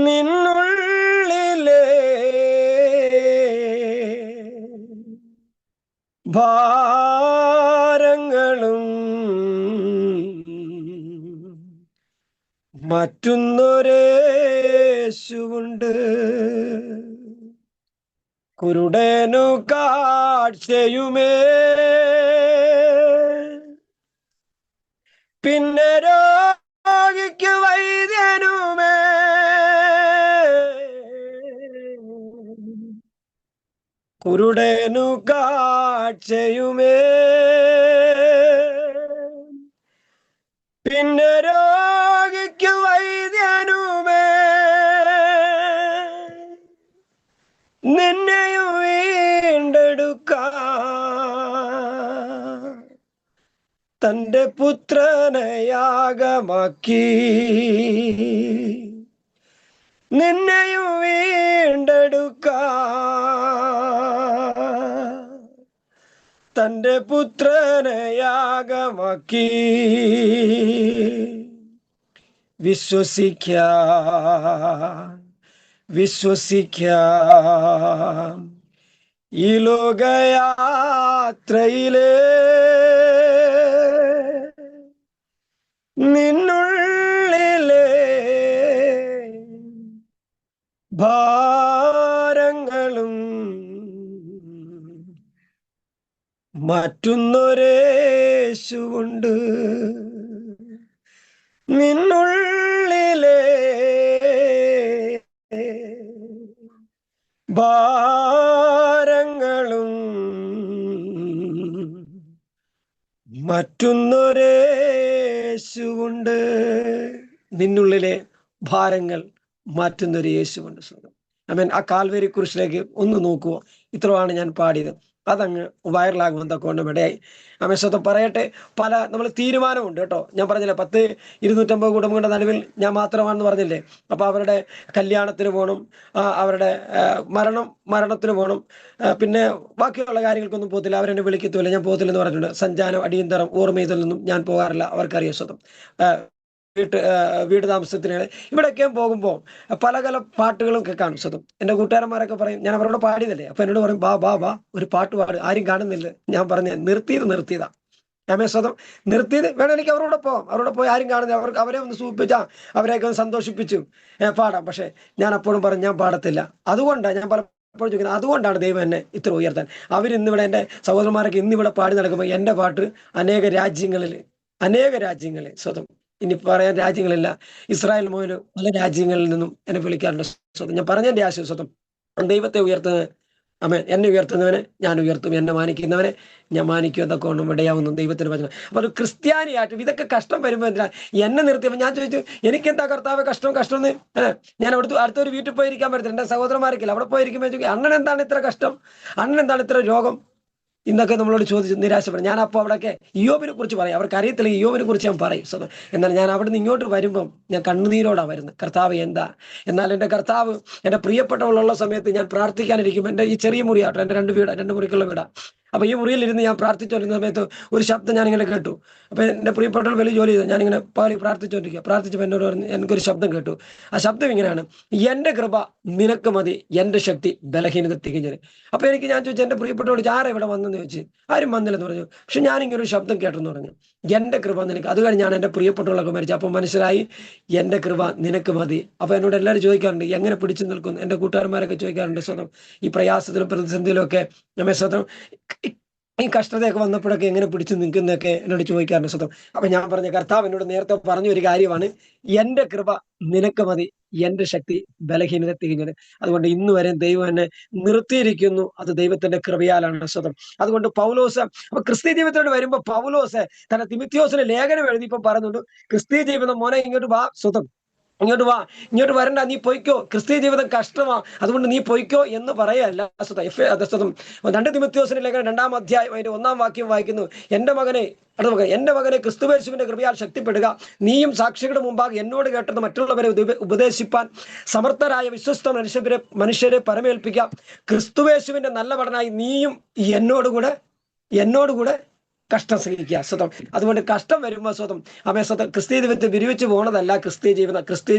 നിന്നുള്ളിലെ ഭാരങ്ങളും മറ്റൊന്നൊരേശുണ്ട്. കുരുടനു കാഴ്ചയുമേ പിന്നെ രോഗിക്ക് വൈദ്യനുമേ, കുരുടനു കാഴ്ചയുമേ പിന്നെ രോഗിക്ക് വൈദ്യനുമേ, നിന്നെയും വീണ്ടെടുക്കാൻ തന്റെ പുത്രനെ യാഗമാക്കി, നിന്നെയും വീണ്ടെടുക്കാൻ തന്റെ പുത്രനെ യാഗമാക്കി. വിശ്വസിക്കാം ഈ ലോകയാത്രയിലെ നിന്നുള്ളിലെ ഭാരങ്ങളും മറ്റൊന്നൊരേശുണ്ട്, നിന്നുള്ളിലെ ഭാരങ്ങൾ മറ്റൊന്നൊരേശുണ്ട്, നിന്നുള്ളിലെ ഭാരങ്ങൾ മാറ്റുന്നൊരു യേശുണ്ട്. ആമേൻ. ആ കാൽവരി കുരിശിലേക്ക് ഒന്ന് നോക്കുവോ. ഇത്രയാണ് ഞാൻ പാടിയത്. അതങ്ങ് വൈറലാകുമെന്ന് കൊണ്ട് ഇവിടെയായി. ആമേൻ. പറയട്ടെ, പല നമ്മൾ തീരുമാനമുണ്ട് കേട്ടോ. ഞാൻ പറഞ്ഞില്ലേ 250 കുടുംബങ്ങളുടെ നടുവിൽ ഞാൻ മാത്രമാണെന്ന് പറഞ്ഞില്ലേ. അപ്പൊ അവരുടെ കല്യാണത്തിന് പോകണം, അവരുടെ മരണത്തിന് പോകണം, പിന്നെ ബാക്കിയുള്ള കാര്യങ്ങൾക്കൊന്നും പോകത്തില്ല. അവരെന്നെ വിളിക്കത്തുമില്ല, ഞാൻ പോകത്തില്ലെന്ന് പറഞ്ഞിട്ടുണ്ട്. സഞ്ചാരം, അടിയന്തരം, ഓർമ്മയിലൊന്നും ഞാൻ പോകാറില്ല. അവർക്കറിയാം സ്വന്തം വീട് താമസത്തിന് ഇവിടെയൊക്കെ പോകുമ്പോൾ പല പാട്ടുകളും കേൾക്കാം സ്വന്തം. എൻ്റെ കൂട്ടുകാരന്മാരൊക്കെ പറയും, ഞാൻ അവരോട് പാടിയതല്ലേ. അപ്പൊ എന്നോട് പറയും, ബാ ഒരു പാട്ട് പാട്, ആരും കാണുന്നില്ല. ഞാൻ പറഞ്ഞ നിർത്തിയതാ. ഞാൻ സ്വന്തം നിർത്തിയത് വേണം. എനിക്ക് അവരോട് പോയി ആരും കാണുന്നില്ല, അവരെ ഒന്ന് സൂചിപ്പിച്ചാ അവരെയൊക്കെ ഒന്ന് സന്തോഷിപ്പിച്ചു പാടാം. പക്ഷെ ഞാൻ അപ്പോഴും പറഞ്ഞു, ഞാൻ പാടത്തില്ല. അതുകൊണ്ടാണ് ഞാൻ പലപ്പോഴും ചോദിക്കുന്നത്, അതുകൊണ്ടാണ് ദൈവം എന്നെ ഇത്ര ഉയർത്താൻ. അവരിന്നിവിടെ, എൻ്റെ സഹോദരന്മാരൊക്കെ ഇന്നിവിടെ പാടി നടക്കുമ്പോൾ എൻ്റെ പാട്ട് അനേക രാജ്യങ്ങളിൽ സ്വന്തം, ഇനി പറയാൻ രാജ്യങ്ങളില്ല, ഇസ്രായേൽ മുതൽ പല രാജ്യങ്ങളിൽ നിന്നും എന്നെ വിളിക്കാറുണ്ട് സ്വന്തം. ഞാൻ പറഞ്ഞതിൻ്റെ ആശ്വാസം, ദൈവത്തെ ഉയർത്തുന്നത്, എന്നെ ഉയർത്തുന്നവനെ ഞാൻ ഉയർത്തും, എന്നെ മാനിക്കുന്നവനെ ഞാൻ മാനിക്കും എന്നൊക്കെ ഒന്നും ഇടയാവുന്നു ദൈവത്തിന് വചനം. അപ്പൊ ഒരു ക്രിസ്ത്യാനിയായിട്ട് ഇതൊക്കെ കഷ്ടം വരുമ്പോൾ എന്തിനാ എന്നെ നിർത്തിയപ്പോൾ ഞാൻ ചോദിച്ചു, എനിക്കെന്താ കർത്താവ് കഷ്ടം എന്ന്. ഞാൻ അടുത്തൊരു വീട്ടിൽ പോയിരിക്കാൻ പറ്റത്തില്ല. എൻ്റെ സഹോദരന്മാർക്കില്ല. അവിടെ പോയിരിക്കുമ്പോൾ അണ്ണൻ എന്താണ് ഇത്ര കഷ്ടം, അണ്ണൻ എന്താണ് ഇത്ര രോഗം ഇന്നൊക്കെ നമ്മളോട് ചോദിച്ച് നിരാശപ്പെടും. ഞാൻ അപ്പോൾ അവിടെയൊക്കെ ഇയ്യോബിനെ കുറിച്ച് പറയും. അവർക്ക് അറിയത്തില്ല ഇയ്യോബിനെ കുറിച്ച് ഞാൻ പറയും. എന്നാൽ ഞാൻ അവിടെ നിന്ന് ഇങ്ങോട്ട് വരുമ്പം ഞാൻ കണ്ണുനീരോടാണ് വരുന്നത്. കർത്താവ് എന്താ. എന്നാൽ എൻ്റെ കർത്താവ് എൻ്റെ പ്രിയപ്പെട്ടവളുള്ള സമയത്ത് ഞാൻ പ്രാർത്ഥിക്കാനിരിക്കും. എൻ്റെ ഈ ചെറിയ മുറിയാട്ടോ, എൻ്റെ 2 മുറിക്കുള്ള വീടാ. അപ്പൊ ഈ മുറിയിലിരുന്ന് ഞാൻ പ്രാർത്ഥിച്ചുകൊണ്ടിരുന്ന സമയത്ത് ഒരു ശബ്ദം ഞാനിങ്ങനെ കേട്ടു. അപ്പൊ എൻ്റെ പ്രിയപ്പെട്ടവൾ വലിയ ജോലി ചെയ്തു. ഞാനിങ്ങനെ പാടി പ്രാർത്ഥിച്ചപ്പോൾ എന്നോട് പറഞ്ഞു, എനിക്കൊരു ശബ്ദം കേട്ടു. ആ ശബ്ദം ഇങ്ങനെയാണ്, എൻ്റെ കൃപ നിനക്ക് മതി, എൻ്റെ ശക്തി ബലഹീനത തികഞ്ഞത്. അപ്പൊ ഞാൻ ചോദിച്ചു, എൻ്റെ പ്രിയപ്പെട്ടവൾ ആരാ ഇവിടെ വന്നെന്ന് ചോദിച്ചു. ആരും വന്നില്ലെന്ന് പറഞ്ഞു. പക്ഷെ ഞാനിങ്ങനെ ഒരു ശബ്ദം കേട്ടെന്ന് പറഞ്ഞു, എൻ്റെ കൃപ നിനക്ക്. അത് കഴിഞ്ഞാണ് എൻ്റെ പ്രിയപ്പെട്ടവളൊക്കെ മരിച്ചു. അപ്പൊ മനസ്സിലായി, എൻ്റെ കൃപ നിനക്ക് മതി. അപ്പൊ എന്നോട് എല്ലാവരും ചോദിക്കാറുണ്ട്, എങ്ങനെ പിടിച്ചു നിൽക്കുന്നു. എൻ്റെ കൂട്ടുകാരന്മാരൊക്കെ ചോദിക്കാറുണ്ട് സ്വന്തം, ഈ പ്രയാസത്തിലും പ്രതിസന്ധിയിലും ഒക്കെ നമ്മെ സ്വന്തം ഈ കഷ്ടതയൊക്കെ വന്നപ്പോഴൊക്കെ എങ്ങനെ പിടിച്ചു നിൽക്കുന്നതൊക്കെ എന്നോട് ചോദിക്കാറുണ്ട് സ്വന്തം. അപ്പൊ ഞാൻ പറഞ്ഞ, കർത്താവ് എന്നോട് നേരത്തെ പറഞ്ഞ ഒരു കാര്യമാണ്, എൻ്റെ കൃപ നിനക്ക് മതി, എൻ്റെ ശക്തി ബലഹീനത തികഞ്ഞത്. അതുകൊണ്ട് ഇന്ന് വരെ ദൈവം എന്നെ നിർത്തിയിരിക്കുന്നു. അത് ദൈവത്തിന്റെ കൃപയാലാണ് സ്വന്തം. അതുകൊണ്ട് പൗലോസ്, അപ്പൊ ക്രിസ്തീയ ജീവിതത്തോട് വരുമ്പോ പൗലോസ് തന്റെ തിമോഥെയോസിന് ലേഖനം എഴുതിയപ്പോ പറയുന്നുണ്ട്, ക്രിസ്തീയ ജീവിതം മോനെ ഇങ്ങോട്ട് വാ സ്വന്തം, ഇങ്ങോട്ട് വരണ്ട, നീ പൊയ്ക്കോ, ക്രിസ്തീയ ജീവിതം കഷ്ടമാ, അതുകൊണ്ട് നീ പൊയ്ക്കോ എന്ന് പറയല്ല സ്വതം. 2 തിമോഥെയോസിന്റെ ലേഖനം 2-ാം അധ്യായം അതിന്റെ 1-ാം വാക്യം വായിക്കുന്നു, എൻ്റെ മകനെ ക്രിസ്തുയേശുവിന്റെ കൃപയാൽ ശക്തിപ്പെടുക, നീയും സാക്ഷികളുടെ മുമ്പാകെ എന്നോട് കേട്ടത് മറ്റുള്ളവരെ ഉപദേശിപ്പാൻ സമർത്ഥരായ വിശ്വസ്ത മനുഷ്യരെ പരമേൽപ്പിക്കുക. ക്രിസ്തുയേശുവിന്റെ നല്ല പഠനമായി നീയും എന്നോടുകൂടെ കഷ്ടം സഹിക്കുക സ്വതം. അതുകൊണ്ട് കഷ്ടം വരുമ്പോൾ സ്വതം ക്രിസ്തീയ ജീവിതത്തെ വിരിവിച്ച് പോകുന്നതല്ല ക്രിസ്തീയ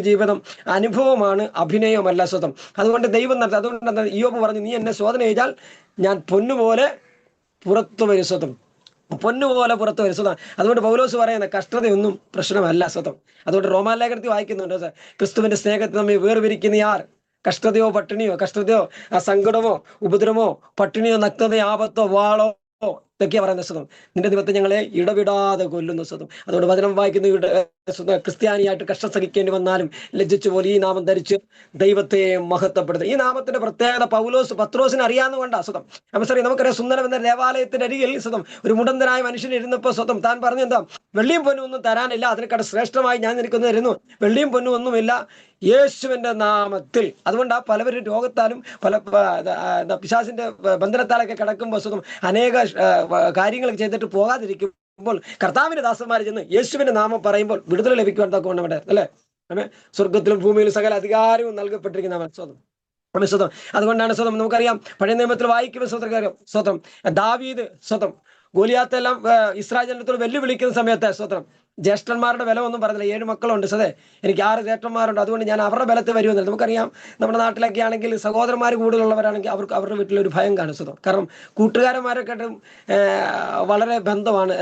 ജീവിതം അനുഭവമാണ്, അഭിനയമല്ല സ്വതം. അതുകൊണ്ട് ദൈവം അതുകൊണ്ട് ഇയ്യോബ് പറഞ്ഞു, നീ എന്നെ ശോധന ചെയ്താൽ ഞാൻ പൊന്നുപോലെ പുറത്തു വരും സ്വതം, പൊന്നുപോലെ പുറത്തു വരും സ്വതം. അതുകൊണ്ട് പൗലോസ് പറയുന്ന കഷ്ടതയൊന്നും പ്രശ്നമല്ല സ്വതം. അതുകൊണ്ട് റോമാലേഖനത്തിൽ വായിക്കുന്നുണ്ട്, ക്രിസ്തുവിന്റെ സ്നേഹത്തെ നമ്മെ വേർപിരിക്കുന്ന ആർ? കഷ്ടതയോ പട്ടിണിയോ, സങ്കടമോ ഉപദ്രവമോ പട്ടിണിയോ നഗ്നതയോ ആപത്തോ വാളോ ഇതൊക്കെയാ പറയുന്ന സ്വതം. നിന്റെ ദൈവത്തെ ഞങ്ങളെ ഇടവിടാതെ കൊല്ലുന്ന സ്വതം. അതുകൊണ്ട് വചനം വായിക്കുന്ന ക്രിസ്ത്യാനിയായിട്ട് കഷ്ടം സഹിക്കേണ്ടി വന്നാലും ലജ്ജിച്ചു പോലെ ഈ നാമം ധരിച്ച് ദൈവത്തെ മഹത്വപ്പെടുത്തുക. ഈ നാമത്തിന്റെ പ്രത്യേകത പത്രോസിന് അറിയാവുന്നതുകൊണ്ടാ സ്വതം. നമുക്കറിയാം, സുന്ദരം എന്ന ദേവാലയത്തിന്റെ അരികിൽ സ്വതം ഒരു മുടന്തനായ മനുഷ്യൻ ഇരുന്നപ്പോ സ്വതം താൻ പറഞ്ഞു, എന്താ വെള്ളിയും പൊന്നും ഒന്നും തരാനില്ല, അതിനെക്കാട് ശ്രേഷ്ഠമായി ഞാൻ നിനക്കൊന്ന് തരുന്നു, വെള്ളിയും പൊന്നും ഒന്നുമില്ല, യേശുവിന്റെ നാമത്തിൽ. അതുകൊണ്ട് പലവരും രോഗത്താലും പല പിശാചിന്റെ ബന്ധനത്താലൊക്കെ കിടക്കുമ്പോൾ സ്വതം അനേക കാര്യങ്ങൾ ചെയ്തിട്ട് പോകാതിരിക്കുമ്പോൾ കർത്താവിന്റെ ദാസന്മാർ ചെന്ന് യേശുവിന്റെ നാമം പറയുമ്പോൾ വിടുതൽ ലഭിക്കുവാൻ തക്കവണ്ണം ഇവിടെ അല്ലെ സ്വർഗത്തിലും ഭൂമിയിലും സകല അധികാരവും നൽകപ്പെട്ടിരിക്കുന്ന സ്വതം. അതുകൊണ്ടാണ് സ്വതം നമുക്കറിയാം, പഴയ നിയമത്തിൽ വായിക്കുന്ന സ്വതം ദാവീദ് സ്വതം ഗോലിയാത്തെല്ലാം ഇസ്രായേൽ ജനത്തോട് വെല്ലുവിളിക്കുന്ന സമയത്ത് സ്വതം ജ്യേഷ്ഠന്മാരുടെ ബലം ഒന്നും പറഞ്ഞില്ല. 7 മക്കളുണ്ട് എനിക്ക് 6 ജ്യേഷ്ഠന്മാരുണ്ട്, അതുകൊണ്ട് ഞാൻ അവരുടെ ബലത്തിൽ വരുമെന്നില്ല. നമുക്കറിയാം, നമ്മുടെ നാട്ടിലൊക്കെ ആണെങ്കിൽ സഹോദരന്മാർ കൂടുതലുള്ളവരാണെങ്കിൽ അവരുടെ വീട്ടിലൊരു ഭയം കാണും. കാരണം കൂട്ടുകാരന്മാരെക്കാട്ടും വളരെ ബന്ധമാണ്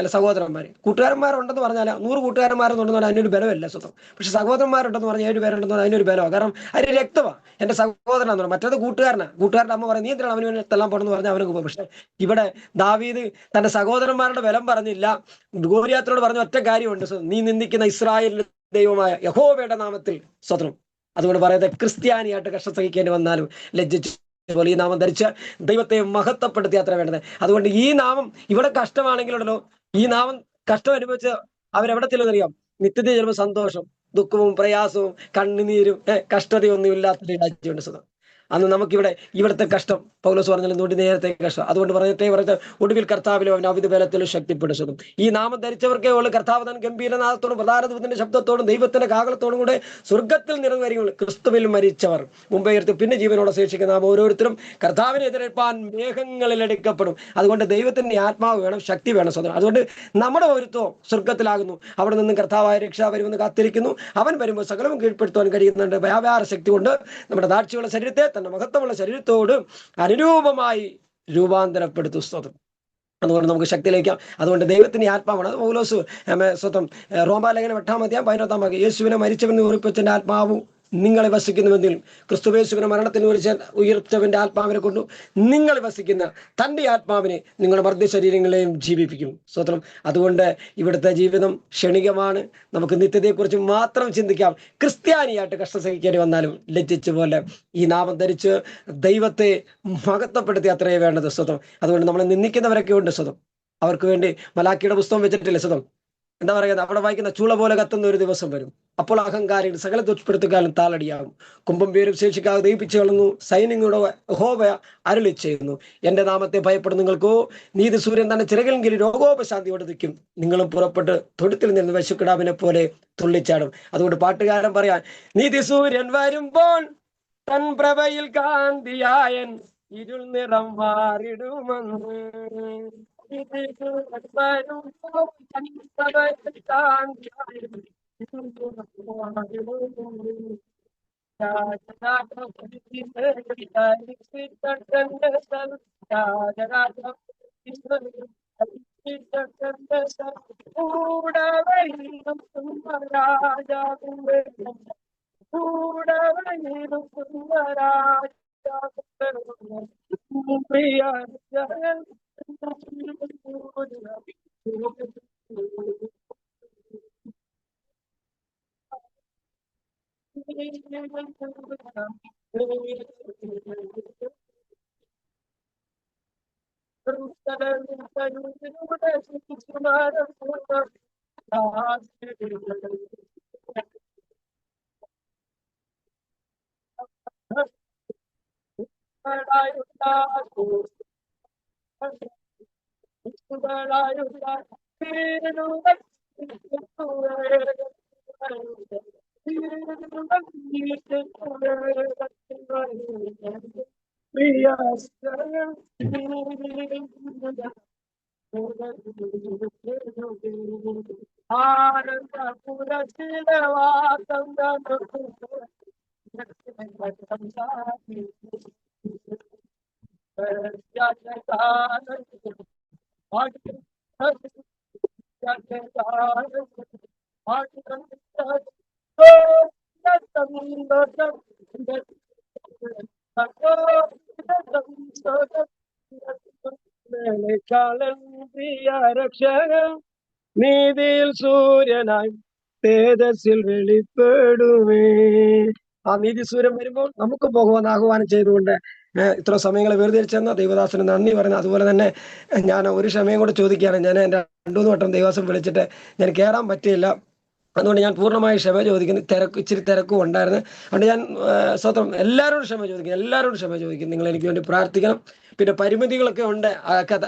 കൂട്ടുകാരന്മാരുണ്ടെന്ന് പറഞ്ഞാൽ 100 കൂട്ടുകാരന്മാരെന്നുണ്ടെന്ന് പറഞ്ഞാൽ അതിനൊരു ബലമല്ല സ്വന്തം. പക്ഷെ സഹോദരന്മാരുണ്ടെന്ന് പറഞ്ഞാൽ 7 പേരുണ്ടെന്ന് പറഞ്ഞാൽ അതിനൊരു ബലമാണ്. കാരണം അതിന് രക്തമാണ്, എൻ്റെ സഹോദരനാന്ന് പറഞ്ഞു. മറ്റേത് കൂട്ടുകാരൻ്റെ അമ്മ പറയും, നീ എന്തിനാണ് അവന് വേണ്ടി തെല്ലാം പോകണമെന്ന് പറഞ്ഞാൽ അവനക്ക് പോകും. പക്ഷെ ഇവിടെ ദാവീദ് തന്റെ സഹോദരന്മാരുടെ ബലം പറഞ്ഞില്ല, ഗോലിയാത്തിനോട് പറഞ്ഞ ഒറ്റ കാര്യമുണ്ട്, നീ നിന്ദിക്കുന്ന ഇസ്രായേലിന്റെ ദൈവമായ യഹോവയുടെ നാമത്തിൽ സ്വതന്ത്രം. അതുകൊണ്ട് പറയുന്നത്, ക്രിസ്ത്യാനിയായിട്ട് കഷ്ടം സഹിക്കേണ്ടി വന്നാലും ലജ്ജിച്ചു പോലെ ഈ നാമം ധരിച്ച് ദൈവത്തെ മഹത്വപ്പെടുത്തി അത്ര വേണ്ടത്. അതുകൊണ്ട് ഈ നാമം ഇവിടെ കഷ്ടമാണെങ്കിലുണ്ടല്ലോ, ഈ നാമം കഷ്ടം അനുഭവിച്ച് അവരെവിടെ ചെല്ലുന്നറിയാം? നിത്യത ചിലപ്പോൾ സന്തോഷം, ദുഃഖവും പ്രയാസവും കണ്ണുനീരും കഷ്ടതയൊന്നും ഇല്ലാത്തൊരു രാജ്യമുണ്ട് സുഖം. അന്ന് നമുക്കിവിടെ ഇവിടുത്തെ കഷ്ടം പൗലോസ് പറഞ്ഞാൽ എന്തുകൊണ്ട് നേരത്തെ കഷ്ടം. അതുകൊണ്ട് പറഞ്ഞ ഒടുവിൽ കർത്താവിലും അവൻ അവിധ ബലത്തിലും ശക്തിപ്പെടും. ഈ നാമം ധരിച്ചവർക്കേ ഉള്ളു കർത്താവ് താൻ ഗംഭീരനാഥത്തോടും പ്രധാന ദൂതന്റെ ശബ്ദത്തോടും ദൈവത്തിന്റെ കാഹളത്തോടും കൂടെ സ്വർഗത്തിൽ നിറവരികയുള്ളൂ. ക്രിസ്തുവിൽ മരിച്ചവർ മുമ്പേ ഉയർത്തി പിന്നെ ജീവനോടെ ശേഷിക്കുന്ന നാം ഓരോരുത്തരും കർത്താവിനെ എതിരേൽപ്പാൻ മേഘങ്ങളിൽ എടുക്കപ്പെടും. അതുകൊണ്ട് ദൈവത്തിന്റെ ആത്മാവ് വേണം, ശക്തി വേണം സ്വന്തം. അതുകൊണ്ട് നമ്മുടെ ഒരുത്വം സ്വർഗത്തിലാകുന്നു. അവിടെ നിന്നും കർത്താവായ രക്ഷ വരുമെന്ന് കാത്തിരിക്കുന്നു. അവൻ വരുമ്പോൾ സകലവും കീഴ്പ്പെടുത്തുവാൻ കഴിയുന്നുണ്ട്. വ്യാപാര ശക്തി കൊണ്ട് നമ്മുടെ താഴ്ചയുള്ള ശരീരത്തെ തന്റെ മഹത്വമുള്ള ശരീരത്തോട് അനുരൂപമായി രൂപാന്തരപ്പെടുത്തു സ്വതം. അതുകൊണ്ട് നമുക്ക് ശക്തിയിലേക്കാം. അതുകൊണ്ട് ദൈവത്തിന്റെ ആത്മാവാണ്. അത് പൗലോസ് സ്വതം റോമാലേഖനം 8-ാം യേശുവിനെ മരിച്ചവനെ ഉറപ്പിച്ചതിന്റെ ആത്മാവും നിങ്ങളെ വസിക്കുന്നുവെങ്കിൽ ക്രിസ്തുയേശുവിനെ മരണത്തിന് ഉയർച്ചവന്റെ ആത്മാവിനെ കൊണ്ടു നിങ്ങളെ വസിക്കുന്ന തന്റെ ആത്മാവിനെ നിങ്ങളുടെ മർദ്ദ ശരീരങ്ങളെയും ജീവിപ്പിക്കും. സ്വതന്ത്രം. അതുകൊണ്ട് ഇവിടുത്തെ ജീവിതം ക്ഷണികമാണ്. നമുക്ക് നിത്യതയെക്കുറിച്ച് മാത്രം ചിന്തിക്കാം. ക്രിസ്ത്യാനിയായിട്ട് കഷ്ടം സഹിക്കേണ്ടി വന്നാലും ലജ്ജിച്ചു പോലെ ഈ നാമം ധരിച്ച് ദൈവത്തെ മഹത്വപ്പെടുത്തി അത്രയേ വേണ്ടത് സ്വതം. അതുകൊണ്ട് നമ്മളെ നിന്ദിക്കുന്നവരൊക്കെ ഉണ്ട് സ്വതം. അവർക്ക് വേണ്ടി മലാക്കിയുടെ പുസ്തകം വെച്ചിട്ടില്ല സ്വതം. എന്താ പറയുന്നത്? അവിടെ വായിക്കുന്ന ചൂള പോലെ കത്തുന്ന ഒരു ദിവസം വരും. അപ്പോൾ അഹങ്കാരികൾ സകല ദുഷ്പ്പെടുത്തുകാലം താളടിയാകും. കുംഭം പേരും ശേഷിക്കാതെ ദയിപ്പിച്ചു കളഞ്ഞു. സൈന്യങ്ങളുടെ യഹോവ അരുളി ചെയ്യുന്നു, എന്റെ നാമത്തെ ഭയപ്പെടും നിങ്ങൾക്കോ നീതി സൂര്യൻ തന്നെ ചിറകിലെങ്കിൽ രോഗോപശാന്തിയോടെ നിൽക്കും. നിങ്ങളും പുറപ്പെട്ട് തൊടുത്തിൽ നിന്ന് പശുക്കിടാവിനെ പോലെ തുള്ളിച്ചാടും. അതുകൊണ്ട് പാട്ടുകാരൻ പറയാൻ, നീതി സൂര്യൻ വരുമ്പോൾ തൻ പ്രഭയിൽ കാന്തിയായൻ ഇരുൾ നിറം മാറിടുമെന്ന്. രക്ഷകൻ നീതിയിൽ സൂര്യനായി തേജസ്സിൽ വെളിപ്പെടുമേ. ആ നീതി സൂര്യൻ വരുമ്പോൾ നമുക്ക് പോകുവാൻ ആഹ്വാനം ചെയ്തുകൊണ്ട് ഇത്ര സമയങ്ങളെ വേർതിരിച്ചെന്ന ദൈവദാസന് നന്ദി പറയുന്നത്. അതുപോലെ തന്നെ ഞാൻ ഒരു ക്ഷമയും കൂടെ ചോദിക്കുകയാണ്. ഞാൻ എൻ്റെ 2-3 വട്ടം ദൈവദാസൻ വിളിച്ചിട്ട് ഞാൻ കയറാൻ പറ്റിയില്ല. അതുകൊണ്ട് ഞാൻ പൂർണ്ണമായി ക്ഷമ ചോദിക്കുന്നു. ഇച്ചിരി തിരക്കും ഉണ്ടായിരുന്നു. അതുകൊണ്ട് ഞാൻ സ്വതന്ത്രം എല്ലാവരോടും ക്ഷമ ചോദിക്കും. നിങ്ങൾ എനിക്ക് വേണ്ടി പ്രാർത്ഥിക്കണം. പിന്നെ പരിമിതികളൊക്കെ ഉണ്ട്,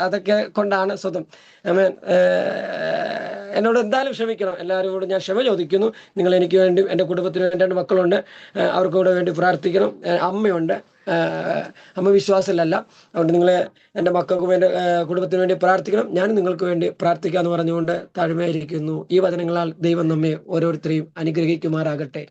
അതൊക്കെ കൊണ്ടാണ് സ്വതം. എന്നോട് എന്തായാലും ക്ഷമിക്കണം. എല്ലാവരോടും ഞാൻ ക്ഷമ ചോദിക്കുന്നു. നിങ്ങൾ എനിക്ക് വേണ്ടി, എൻ്റെ കുടുംബത്തിന് 2 മക്കളുണ്ട്, അവർക്ക് കൂടെ വേണ്ടി പ്രാർത്ഥിക്കണം. അമ്മയുണ്ട്, അമ്മ വിശ്വാസത്തിലല്ല. അതുകൊണ്ട് നിങ്ങൾ എൻ്റെ മക്കൾക്കും എൻ്റെ കുടുംബത്തിന് വേണ്ടി പ്രാർത്ഥിക്കണം. ഞാനും നിങ്ങൾക്ക് വേണ്ടി പ്രാർത്ഥിക്കാമെന്ന് പറഞ്ഞുകൊണ്ട് താഴ്മയായിരിക്കുന്നു. ഈ വചനങ്ങളാൽ ദൈവം നമ്മെ ഓരോരുത്തരെയും അനുഗ്രഹിക്കുമാറാകട്ടെ.